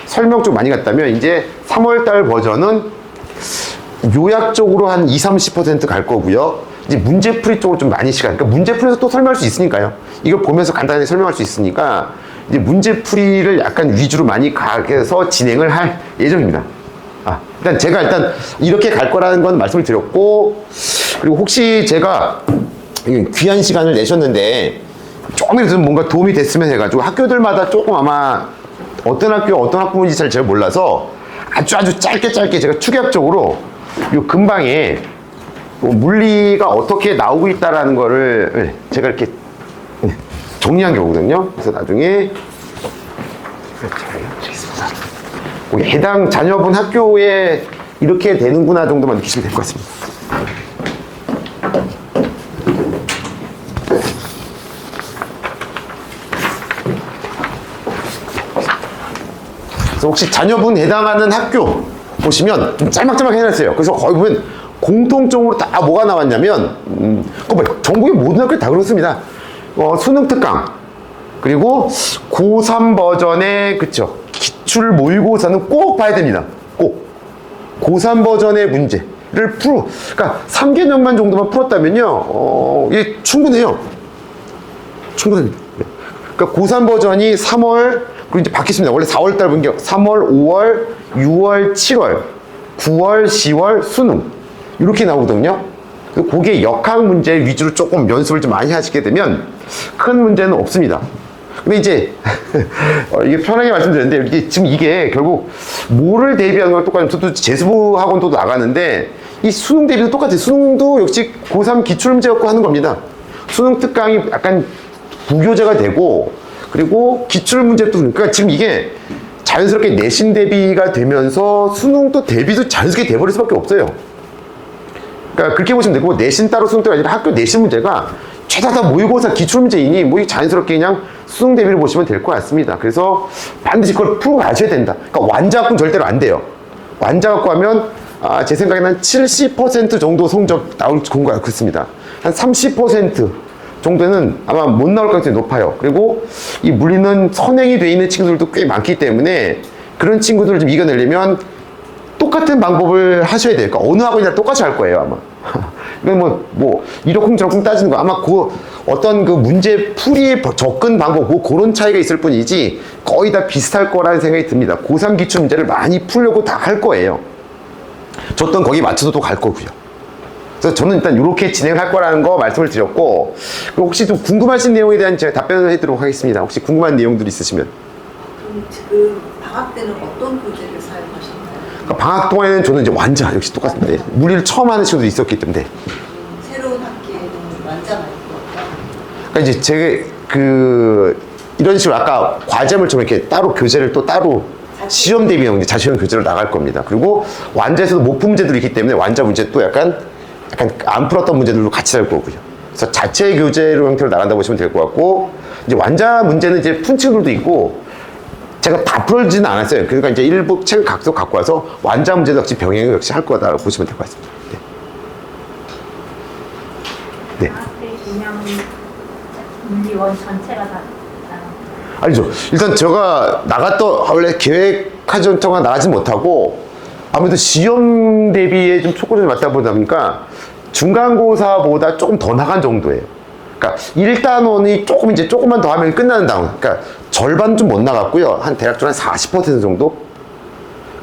설명 쪽 많이 갔다면 이제 3월달 버전은 요약 쪽으로 한 20-30% 갈 거고요. 이제 문제풀이 쪽으로 좀 많이 시간, 그러니까 문제풀이에서 또 설명할 수 있으니까요. 이걸 보면서 간단히 설명할 수 있으니까 이제 문제풀이를 약간 위주로 많이 가서 진행을 할 예정입니다. 일단 제가 이렇게 갈 거라는 건 말씀을 드렸고, 그리고 혹시 제가 귀한 시간을 내셨는데 조금이라도 뭔가 도움이 됐으면 해가지고, 학교들마다 조금 아마 어떤 학교 어떤 학부모인지 잘 제가 몰라서 아주 짧게 제가 축약적으로 요 근방에 물리가 어떻게 나오고 있다라는 거를 제가 이렇게 정리한 게 오거든요. 그래서 나중에 해당 자녀분 학교에 이렇게 되는구나 정도만 느끼시면 될 것 같습니다. 그래서 혹시 자녀분 해당하는 학교 보시면 좀 짤막짤막 해놨어요. 그래서 거기 보면 공통적으로 다 뭐가 나왔냐면, 전국의 모든 학교 다 그렇습니다. 수능 특강, 그리고 고3 버전의, 그쵸, 기출 모의고사는 꼭 봐야 됩니다. 꼭. 고3 버전의 문제를 그러니까 3개념만 정도만 풀었다면요, 이게 충분해요. 충분합니다. 그러니까 고3 버전이 3월, 그리고 이제 바뀌었습니다. 원래 4월달 분경 3월, 5월, 6월, 7월, 9월, 10월 수능 이렇게 나오거든요. 그게 역학 문제 위주로 조금 연습을 좀 많이 하시게 되면 큰 문제는 없습니다. 근데 이제 이게 편하게 말씀드렸는데, 이게 지금 이게 결국 뭐를 대비하는 건 똑같아요. 저도 재수부 학원도 나가는데 이 수능 대비도 똑같아요. 수능도 역시 고3 기출문제였고 하는 겁니다. 수능 특강이 약간 부교재가 되고, 그리고 기출문제도, 그러니까 지금 이게 자연스럽게 내신 대비가 되면서 수능도 대비도 자연스럽게 돼버릴 수밖에 없어요. 그러니까 그렇게 보시면 되고, 내신 따로 수능 따로 아니라 학교 내신 문제가 죄다 다 모의고사 기출문제이니 뭐 자연스럽게 그냥 수능 대비를 보시면 될 것 같습니다. 그래서 반드시 그걸 풀고 가셔야 된다. 그러니까 완자 갖고는 절대로 안 돼요. 완자 갖고 하면 제 생각에는 한 70% 정도 성적 나올 공부가 그렇습니다. 한 30% 정도는 아마 못 나올 가능성이 높아요. 그리고 이 물리는 선행이 돼 있는 친구들도 꽤 많기 때문에 그런 친구들을 좀 이겨내려면 똑같은 방법을 하셔야 돼요. 그러니까 어느 학원이나 똑같이 할 거예요, 아마. 이건 뭐 이러쿵저러쿵 따지는 거, 아마 그 어떤 그 문제 풀이의 접근 방법, 뭐 그런 차이가 있을 뿐이지 거의 다 비슷할 거라는 생각이 듭니다. 고3 기출 문제를 많이 풀려고 다 할 거예요. 저도 거기 맞춰서 또 갈 거고요. 그래서 저는 일단 이렇게 진행할 거라는 거 말씀을 드렸고, 그리고 혹시 좀 궁금하신 내용에 대한 제가 답변을 해드리도록 하겠습니다. 혹시 궁금한 내용들이 있으시면. 그럼 지금 방학 때는 어떤 교재를 사용하시나요? 그러니까 방학 동안에는 저는 이제 완자 역시 똑같습니다. 네. 물리를 처음 하는 친구도 있었기 때문에. 새로운 학기에는 완자가 있고 그러니까 이제 제가 이런 식으로 아까 과제물처럼 이렇게 따로 교재를 또 따로 시험 대비형 이제 자체형 교재로 나갈 겁니다. 그리고 완자에서도 못 푼 문제들이 있기 때문에 완자 문제 또 약간 안 풀었던 문제들도 같이 할 거고요. 그래서 자체 교재로 형태로 나간다고 보시면 될 것 같고, 이제 완자 문제는 이제 푼 친구들도 있고, 제가 다 풀지는 않았어요. 그러니까 이제 일부 책을 각서 갖고 와서 완자 문제도 역시 병행을 역시 할 거다라고 보시면 될 것 같습니다. 네. 방학때 그냥 물리원 전체가 다 아니죠. 일단 제가 원래 계획하던 동안 나가지 못하고, 아무래도 시험 대비에 좀 초점이 맞다 보니까 중간고사보다 조금 더 나간 정도예요. 그러니까 1단원이 조금만 더 하면 끝나는 단원. 그러니까 절반 좀 못 나갔고요. 대략적으로 한 40% 정도?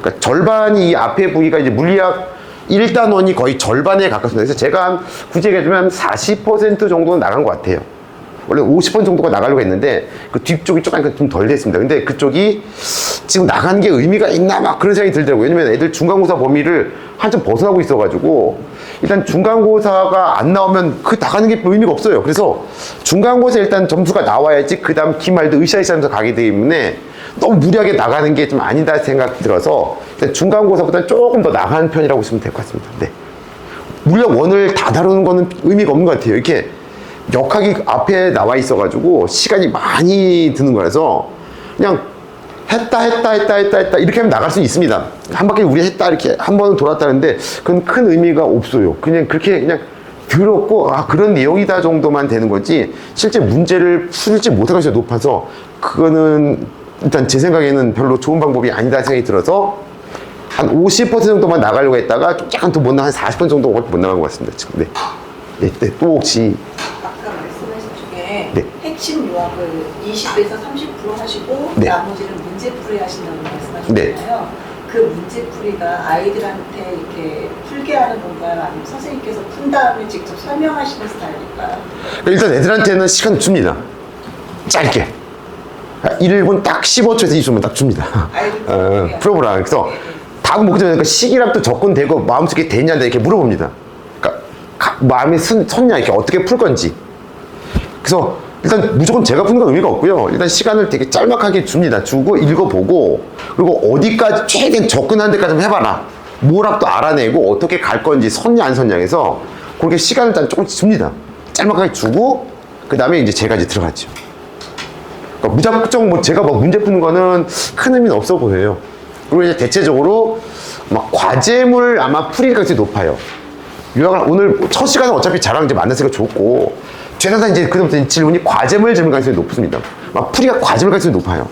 그러니까 절반이 이 앞에 부위가 이제 물리학 1단원이 거의 절반에 가깝습니다. 그래서 제가 굳이 얘기하자면 40% 정도는 나간 것 같아요. 원래 50% 정도가 나가려고 했는데 그 뒤쪽이 조금 좀 덜 됐습니다. 근데 그쪽이 지금 나간 게 의미가 있나 막 그런 생각이 들더라고요. 왜냐면 애들 중간고사 범위를 한참 벗어나고 있어가지고 일단 중간고사가 안 나오면 그 나가는 게 의미가 없어요. 그래서 중간고사 일단 점수가 나와야지 그 다음 기말도 으쌰으쌰하면서 가기 때문에 너무 무리하게 나가는 게 좀 아니다 생각 들어서 일단 중간고사보다는 조금 더 나가는 편이라고 보시면 될 것 같습니다. 네. 물리학 원을 다 다루는 거는 의미가 없는 것 같아요. 이렇게 역학이 앞에 나와 있어가지고 시간이 많이 드는 거라서 그냥 했다 이렇게 하면 나갈 수 있습니다. 한 바퀴 우리 했다 이렇게 한 번은 돌았다는데 그건 큰 의미가 없어요. 그냥 그렇게 그냥 들었고 그런 내용이다 정도만 되는 거지 실제 문제를 풀지 못할 가능성이 높아서 그거는 일단 제 생각에는 별로 좋은 방법이 아니다 생각이 들어서 한 50% 정도만 나가려고 했다가 좀 약간 더 못 나간 한 40% 정도밖에 못 나간 것 같습니다. 지금. 네. 네, 또 혹시 아까 말씀하신 중에 네. 핵심 요약을 20에서 30% 하시고 네. 나머지는 문제풀이 하신다고 말씀하셨잖아요. 그 문제풀이가 아이들한테 이렇게 풀게 하는 건가요? 아니면 선생님께서 푼 다음에 직접 설명하시는 스타일일까요? 일단 애들한테는 시간 줍니다. 짧게. 1분 딱 15초에서 20초면 딱 줍니다. 풀어보라. 그래서 답은 못 그러니까 시기랑 또 접근되고 마음속에 되냐 이렇게 물어봅니다. 그러니까 마음이 섰냐 이렇게 어떻게 풀 건지. 그래서 일단 무조건 제가 푸는 건 의미가 없고요. 일단 시간을 되게 짤막하게 줍니다. 주고 읽어보고 그리고 어디까지 최대한 접근하는 데까지 좀 해봐라. 뭐라도 알아내고 어떻게 갈 건지 섰냐 안 섰냐 해서 그렇게 시간을 일단 조금씩 줍니다. 짤막하게 주고 그 다음에 이제 제가 이제 들어갔죠. 그러니까 무작정 제가 문제 푸는 거는 큰 의미는 없어 보여요. 그리고 이제 대체적으로 과제물 아마 풀일 가능성이 높아요. 유학을 오늘 첫 시간은 어차피 저랑 이제 만났으니까 좋고, 죄송한 이제 그다음부터 질문이 과제물 질문 가능성이 높습니다. 풀이가 과제물 가능성이 높아요.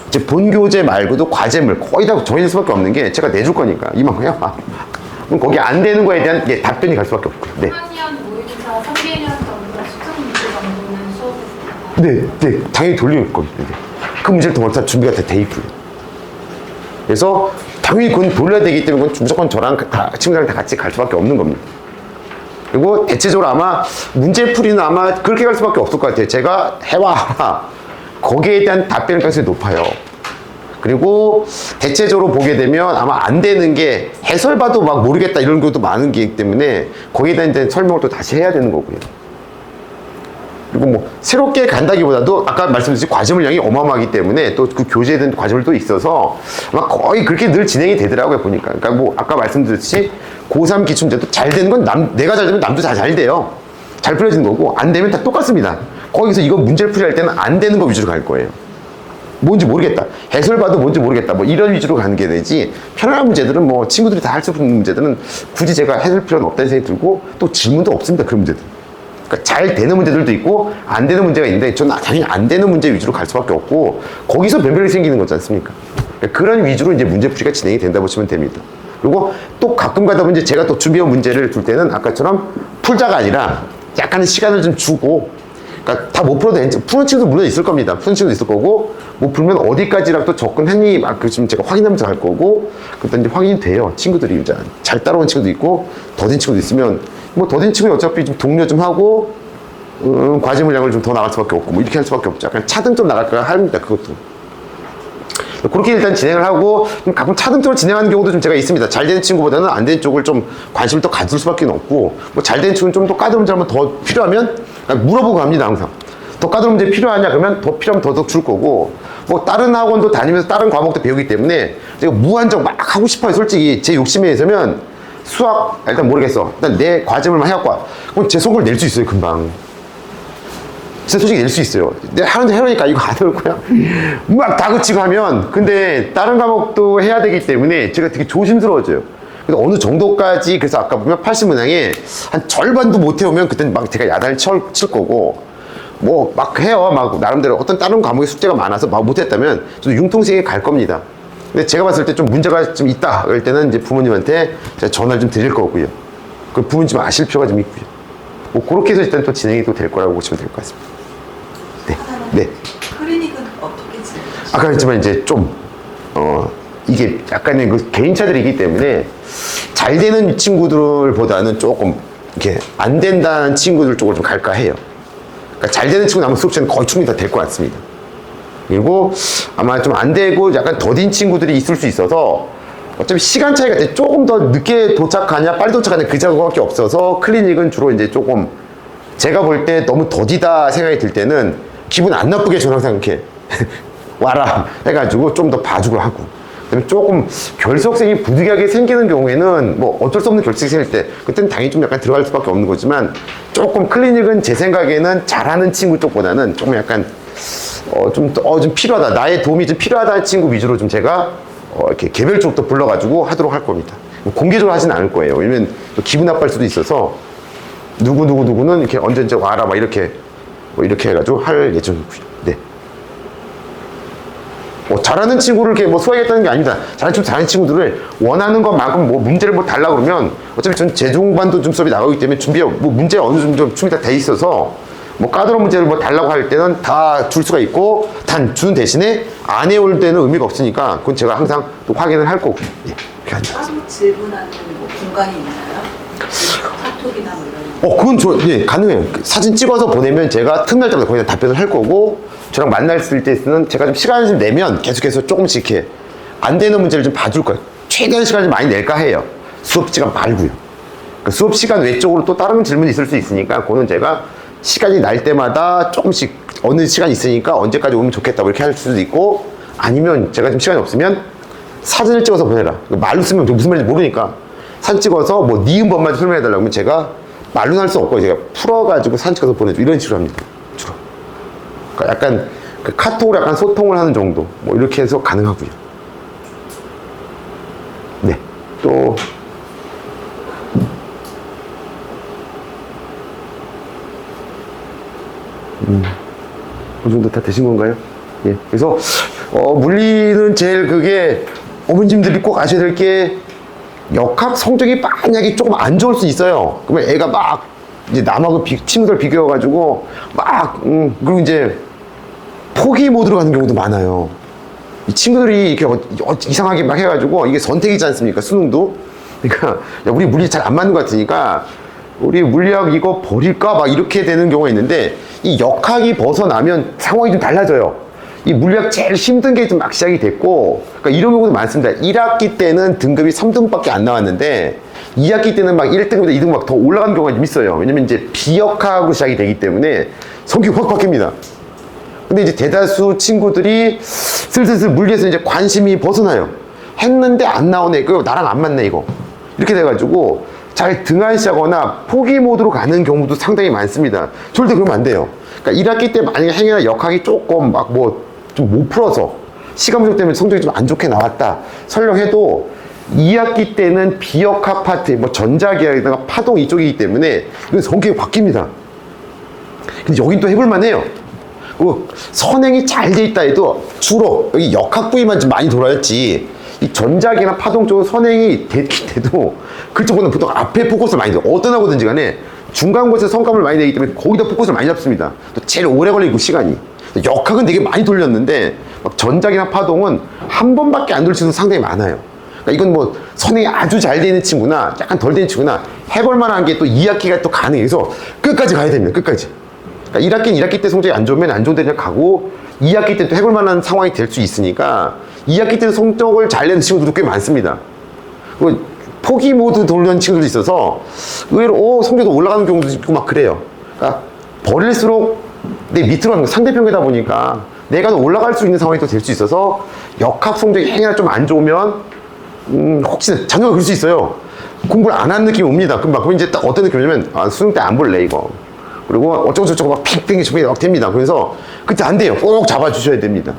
이제 본 교재 말고도 과제물 거의 다 정해질 수밖에 없는 게 제가 내줄 거니까 이만큼 해요. 그럼 거기 안 되는 거에 대한 답변이 갈 수밖에 없고요. 네. 3학년 모의고사 3개년 정도 수능 문제 정도는 수업을 네, 당연히 돌릴 거예요. 네. 그 문제를 다 준비가 돼 있고요. 그래서 당연히 그건 돌려야 되기 때문에 그건 무조건 저랑 친구들이랑 다 같이 갈 수밖에 없는 겁니다. 그리고 대체적으로 아마 문제풀이는 아마 그렇게 갈 수밖에 없을 것 같아요. 제가 해와 거기에 대한 답변 가능성이 높아요. 그리고 대체적으로 보게 되면 아마 안 되는 게 해설 봐도 모르겠다 이런 것도 많은 게 있기 때문에 거기에 대한 설명을 또 다시 해야 되는 거고요. 그리고 새롭게 간다기보다도 아까 말씀드린 과제물량이 어마어마하기 때문에 또 그 교재에 대한 과제물도 있어서 아마 거의 그렇게 늘 진행이 되더라고요, 보니까. 그러니까 아까 말씀드렸듯이 고3 기출문제도 잘 되는 건 내가 잘 되면 남도 다 잘 돼요. 잘 풀어지는 거고, 안 되면 다 똑같습니다. 거기서 이거 문제를 풀이할 때는 안 되는 거 위주로 갈 거예요. 뭔지 모르겠다. 해설 봐도 뭔지 모르겠다. 이런 위주로 가는 게 되지, 편안한 문제들은 친구들이 다 할 수 있는 문제들은 굳이 제가 해설 필요는 없다는 생각이 들고, 또 질문도 없습니다, 그런 문제들. 그러니까 잘 되는 문제들도 있고 안 되는 문제가 있는데 저는 당연히 안 되는 문제 위주로 갈 수밖에 없고 거기서 변별이 생기는 거지 않습니까? 그러니까 그런 위주로 이제 문제풀이가 진행이 된다 보시면 됩니다. 그리고 또 가끔 가다 보면 제가 또 준비한 문제를 둘 때는 아까처럼 풀자가 아니라 약간의 시간을 좀 주고, 그러니까 다 못 풀어도 푸는 친구도 물론 있을 겁니다. 푸는 친구도 있을 거고, 못 풀면 어디까지라도 접근했니? 지금 제가 확인하면서 갈 거고, 그때 이제 확인이 돼요. 친구들이 이제 잘 따라온 친구도 있고, 더딘 친구도 있으면 뭐 더딘 친구는 어차피 좀 동료 좀 하고 과제 물량을 좀 더 나갈 수밖에 없고 뭐 이렇게 할 수밖에 없죠. 약간 차등점 나갈까 합니다. 그것도. 그렇게 일단 진행을 하고 가끔 차등점을 진행하는 경우도 좀 제가 있습니다. 잘 되는 친구보다는 안 되는 쪽을 좀 관심을 더 가질 수밖에 없고 뭐 잘 되는 친구는 좀 더 까다로운 문제 한번 더 필요하면 물어보고 갑니다. 항상. 더 까다로운 문제 필요하냐 그러면 더 필요하면 더 줄 거고 뭐 다른 학원도 다니면서 다른 과목도 배우기 때문에 제가 무한정 막 하고 싶어요. 솔직히 제 욕심에 의해서면 수학 일단 모르겠어. 일단 내 과제물만 해갖고 와. 그럼 제 성과를 낼 수 있어요. 금방. 진짜 솔직히 낼 수 있어요. 내가 하는데 해보니까 이거 안 해올 거야. 막 다그치고 하면 근데 다른 과목도 해야 되기 때문에 제가 되게 조심스러워져요. 그래서 어느 정도까지 그래서 아까 보면 80문항에 한 절반도 못 해오면 그때는 막 제가 야단을 칠 거고 뭐 막 해요. 막 나름대로 어떤 다른 과목에 숙제가 많아서 막 못했다면 저도 융통성에 갈 겁니다. 근데 제가 봤을 때 좀 문제가 좀 있다 그럴 때는 이제 부모님한테 제가 전화를 좀 드릴 거고요. 그 부모님 좀 아실 필요가 좀 있고요. 뭐 그렇게 해서 일단 또 진행이 또 될 거라고 보시면 될 것 같습니다. 네. 네. 클리닉은 어떻게 진행하시나요? 아까 했지만 이제 좀 이게 약간의 그 개인차들이기 때문에 잘 되는 친구들보다는 조금 이렇게 안 된다는 친구들 쪽으로 좀 갈까 해요. 그러니까 잘 되는 친구 남은 수업 시간 거의 충분히 다 될 것 같습니다. 그리고 아마 좀 안 되고 약간 더딘 친구들이 있을 수 있어서 어차피 시간 차이가 조금 더 늦게 도착하냐 빨리 도착하냐 그 작업밖에 없어서 클리닉은 주로 이제 조금 제가 볼 때 너무 더디다 생각이 들 때는 기분 안 나쁘게 저는 항상 이렇게 와라 해가지고 좀 더 봐주고 하고 그다음에 조금 결석생이 부득이하게 생기는 경우에는 뭐 어쩔 수 없는 결석이 생길 때 그때는 당연히 좀 약간 들어갈 수밖에 없는 거지만 조금 클리닉은 제 생각에는 잘하는 친구 쪽보다는 조금 약간 좀 필요하다 나의 도움이 좀 필요하다는 친구 위주로 좀 제가 이렇게 개별적으로 또 불러가지고 하도록 할 겁니다. 공개적으로 하진 않을 거예요. 왜냐면 기분 나빠할 수도 있어서 누구는 이렇게 언제 와라 막 이렇게 이렇게 해가지고 할 예정이고요. 네. 잘하는 친구를 이렇게 뭐 소화하겠다는 게 아닙니다. 잘하는 친구들을 원하는 것만큼 뭐 문제를 뭐 달라 그러면 어차피 전 재종반도 좀 수업이 나가기 때문에 뭐 문제 어느 정도 좀 준비 다 돼 있어서 뭐 까다로운 문제를 뭐 달라고 할 때는 다 줄 수가 있고 단 주는 대신에 안 해올 때는 의미가 없으니까 그건 제가 항상 또 확인을 할 거고. 예. 따로 질문하는 뭐 공간이 있나요? 카톡이나 뭐 이런 그건 가능해요. 사진 찍어서 보내면 제가 틈날 때마다 거기다 답변을 할 거고, 저랑 만났을 때는 제가 좀 시간을 좀 내면 계속해서 조금씩 이렇게 안 되는 문제를 좀 봐줄 거예요. 최대한 시간을 좀 많이 낼까 해요. 수업 시간 말고요. 그러니까 수업 시간 외적으로 또 다른 질문이 있을 수 있으니까, 그거는 제가 시간이 날 때마다 조금씩 어느 시간 있으니까 언제까지 오면 좋겠다 뭐 이렇게 할 수도 있고, 아니면 제가 좀 시간이 없으면 사진을 찍어서 보내라. 말로 쓰면 무슨 말인지 모르니까 사진 찍어서 뭐 니은번만 설명해달라고 하면 제가 말로는 할 수 없고 제가 풀어가지고 사진 찍어서 보내줘. 이런 식으로 합니다. 주로. 그러니까 약간 그 카톡으로 약간 소통을 하는 정도. 뭐 이렇게 해서 가능하고요. 네. 또 어느 정도 다 되신 건가요? 예. 그래서 물리는 제일 그게 어머님들이 꼭 아셔야 될 게, 역학 성적이 만약에 조금 안 좋을 수 있어요. 그러면 애가 막 이제 남하고 친구들 비교해가지고 막 그리고 이제 포기 모드로 가는 경우도 많아요. 이 친구들이 이렇게 이상하게 막 해가지고, 이게 선택이지 않습니까? 수능도. 그러니까 야, 우리 물리 잘 안 맞는 것 같으니까 우리 물리학 이거 버릴까 막 이렇게 되는 경우가 있는데, 이 역학이 벗어나면 상황이 좀 달라져요. 이 물리학 제일 힘든 게 좀 막 시작이 됐고, 그러니까 이런 경우도 많습니다. 1학기 때는 등급이 3등밖에 안 나왔는데 2학기 때는 막 1등급보다 2등급 막 더 올라가는 경우가 좀 있어요. 왜냐면 이제 비역학으로 시작이 되기 때문에 성격이 확 바뀝니다. 근데 이제 대다수 친구들이 슬슬 물리에서 이제 관심이 벗어나요. 했는데 안 나오네. 그거 나랑 안 맞네, 이거. 이렇게 돼가지고 잘 등한시하거나 포기 모드로 가는 경우도 상당히 많습니다. 절대 그러면 안 돼요. 그러니까 1학기 때 만약에 행위나 역학이 조금 막 뭐 좀 못 풀어서 시간 부족 때문에 성적이 좀 안 좋게 나왔다 설령해도, 2학기 때는 비역학 파트, 뭐 전자기하에다가 파동 이쪽이기 때문에 이건 성격이 바뀝니다. 근데 여긴 또 해볼만 해요. 그리고 선행이 잘 돼 있다 해도 주로 여기 역학 부위만 좀 많이 돌아야지, 이 전자기나 파동 쪽은 선행이 됐긴 돼도 그쪽보다는 보통 앞에 포커스를 많이 둬요. 어떤 하고든지 간에 중간 곳에서 성과를 많이 내기 때문에 거기다 포커스를 많이 잡습니다. 또 제일 오래 걸리고 시간이. 역학은 되게 많이 돌렸는데 막 전자기나 파동은 한 번밖에 안 돌릴 수도 상당히 많아요. 그러니까 이건 뭐 선행이 아주 잘 되는 친구나 약간 덜 되는 친구나 해볼 만한 게 또 2학기가 또 가능해요. 그래서 끝까지 가야 됩니다. 끝까지. 그러니까 1학기는 1학기 때 성적이 안 좋으면 안 좋은 데 그냥 가고 2학기 때 또 해볼 만한 상황이 될 수 있으니까 2학기 때는 성적을 잘 내는 친구들도 꽤 많습니다. 그리고 포기 모드 돌리는 친구들도 있어서 의외로 성적도 올라가는 경우도 있고 막 그래요. 그러니까 버릴수록 내 밑으로 가는 거 상대평가다 보니까 내가 더 올라갈 수 있는 상황이 또 될 수 있어서 역학 성적이 행여나 좀 안 좋으면 혹시나 작년에 그럴 수 있어요. 공부를 안 한 느낌이 옵니다. 그럼 이제 딱 어떤 느낌이냐면 수능 때 안 볼래 이거. 그리고 어쩌고저쩌고 막 핑핑이 막 됩니다. 그래서 그때 안 돼요. 꼭 잡아주셔야 됩니다.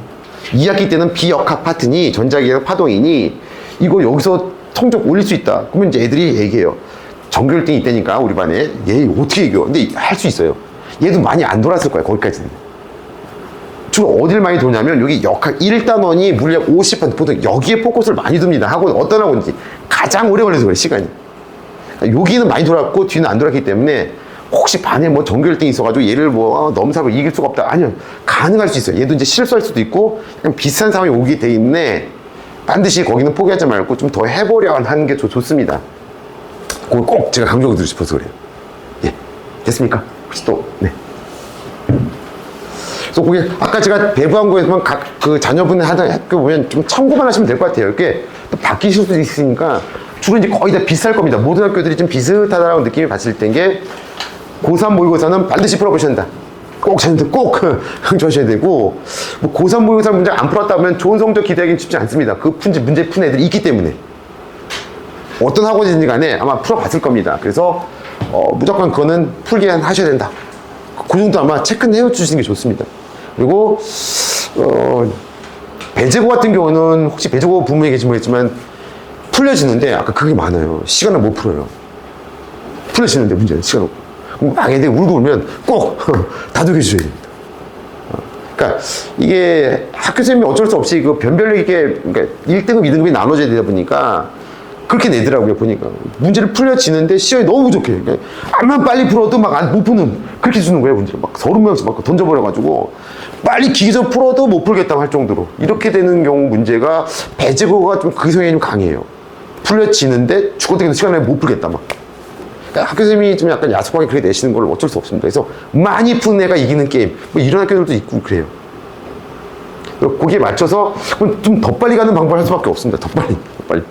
2학기 때는 비역학 파트니 전자기학 파동이니 이거 여기서 성적 올릴 수 있다. 그러면 이제 애들이 얘기해요. 전교 1등이 있다니까 우리 반에 얘 어떻게 이겨? 근데 할 수 있어요. 얘도 많이 안 돌았을 거야 거기까지는. 주로 어딜 많이 도냐면 여기 역학 1단원이 물리학 50번 보통 여기에 포커스를 많이 둡니다. 학원 어떤 학원인지 가장 오래 걸려서 그래 시간이. 그러니까 여기는 많이 돌았고 뒤는 안 돌았기 때문에 혹시 반에 뭐 전교 1등이 있어가지고 얘를 뭐 넘사고 이길 수가 없다. 아니요. 가능할 수 있어요. 얘도 이제 실수할 수도 있고 그냥 비슷한 상황이 오게 돼 있네. 반드시 거기는 포기하지 말고 좀 더 해보려 하는 게 좋습니다. 그걸 꼭 제가 강조드리고 싶어서 그래요. 예. 됐습니까? 혹시 또, 네. 그래서 그게 아까 제가 배부한 거에서만 각 그 자녀분의 하던 학교 보면 좀 참고만 하시면 될 것 같아요. 이렇게 또 바뀌실 수도 있으니까 주로 이제 거의 다 비슷할 겁니다. 모든 학교들이 좀 비슷하다라고 느낌이 봤을 때인 게 고3 모의고사는 반드시 풀어보셔야 한다. 꼭 자녀들 꼭 강조하셔야 되고 뭐 고3 모의고사 문제 안 풀었다면 좋은 성적 기대하기는 쉽지 않습니다. 그 문제 푼 애들이 있기 때문에 어떤 학원이든지 간에 아마 풀어봤을 겁니다. 그래서 무조건 그거는 풀게 하셔야 된다. 그 정도 아마 체크는 해주시는 게 좋습니다. 그리고 배제고 같은 경우는 혹시 배제고 부모에 계신 모르겠지만 풀려지는데 아까 그게 많아요. 시간을 못 풀어요. 풀려지는데 문제는 시간 없고. 그럼 막 애들이 울고 울면 꼭 다독여 주셔야 됩니다. 그러니까 이게 학교 선생님이 어쩔 수 없이 그 변별력 있게 그러니까 1등급, 2등급이 나눠져야 되다 보니까 그렇게 내더라고요. 보니까 문제를 풀려지는데 시간이 너무 부족해. 그러니까 암만 빨리 풀어도 막 못 푸는 그렇게 주는 거예요. 문제를 막 30명씩 막 던져버려가지고 빨리 기계적 풀어도 못 풀겠다고 할 정도로 이렇게 되는 경우 문제가 배제고가 좀 그 성향이 좀 강해요. 풀려지는데 죽어대기는 시간을 못 풀겠다 막. 그러니까 학교 선생님이 좀 약간 야속하게 그렇게 내시는 걸 어쩔 수 없습니다. 그래서 많이 푸는 애가 이기는 게임 뭐 이런 학교들도 있고 그래요. 거기에 맞춰서 좀 더 빨리 가는 방법을 할 수밖에 없습니다. 더 빨리.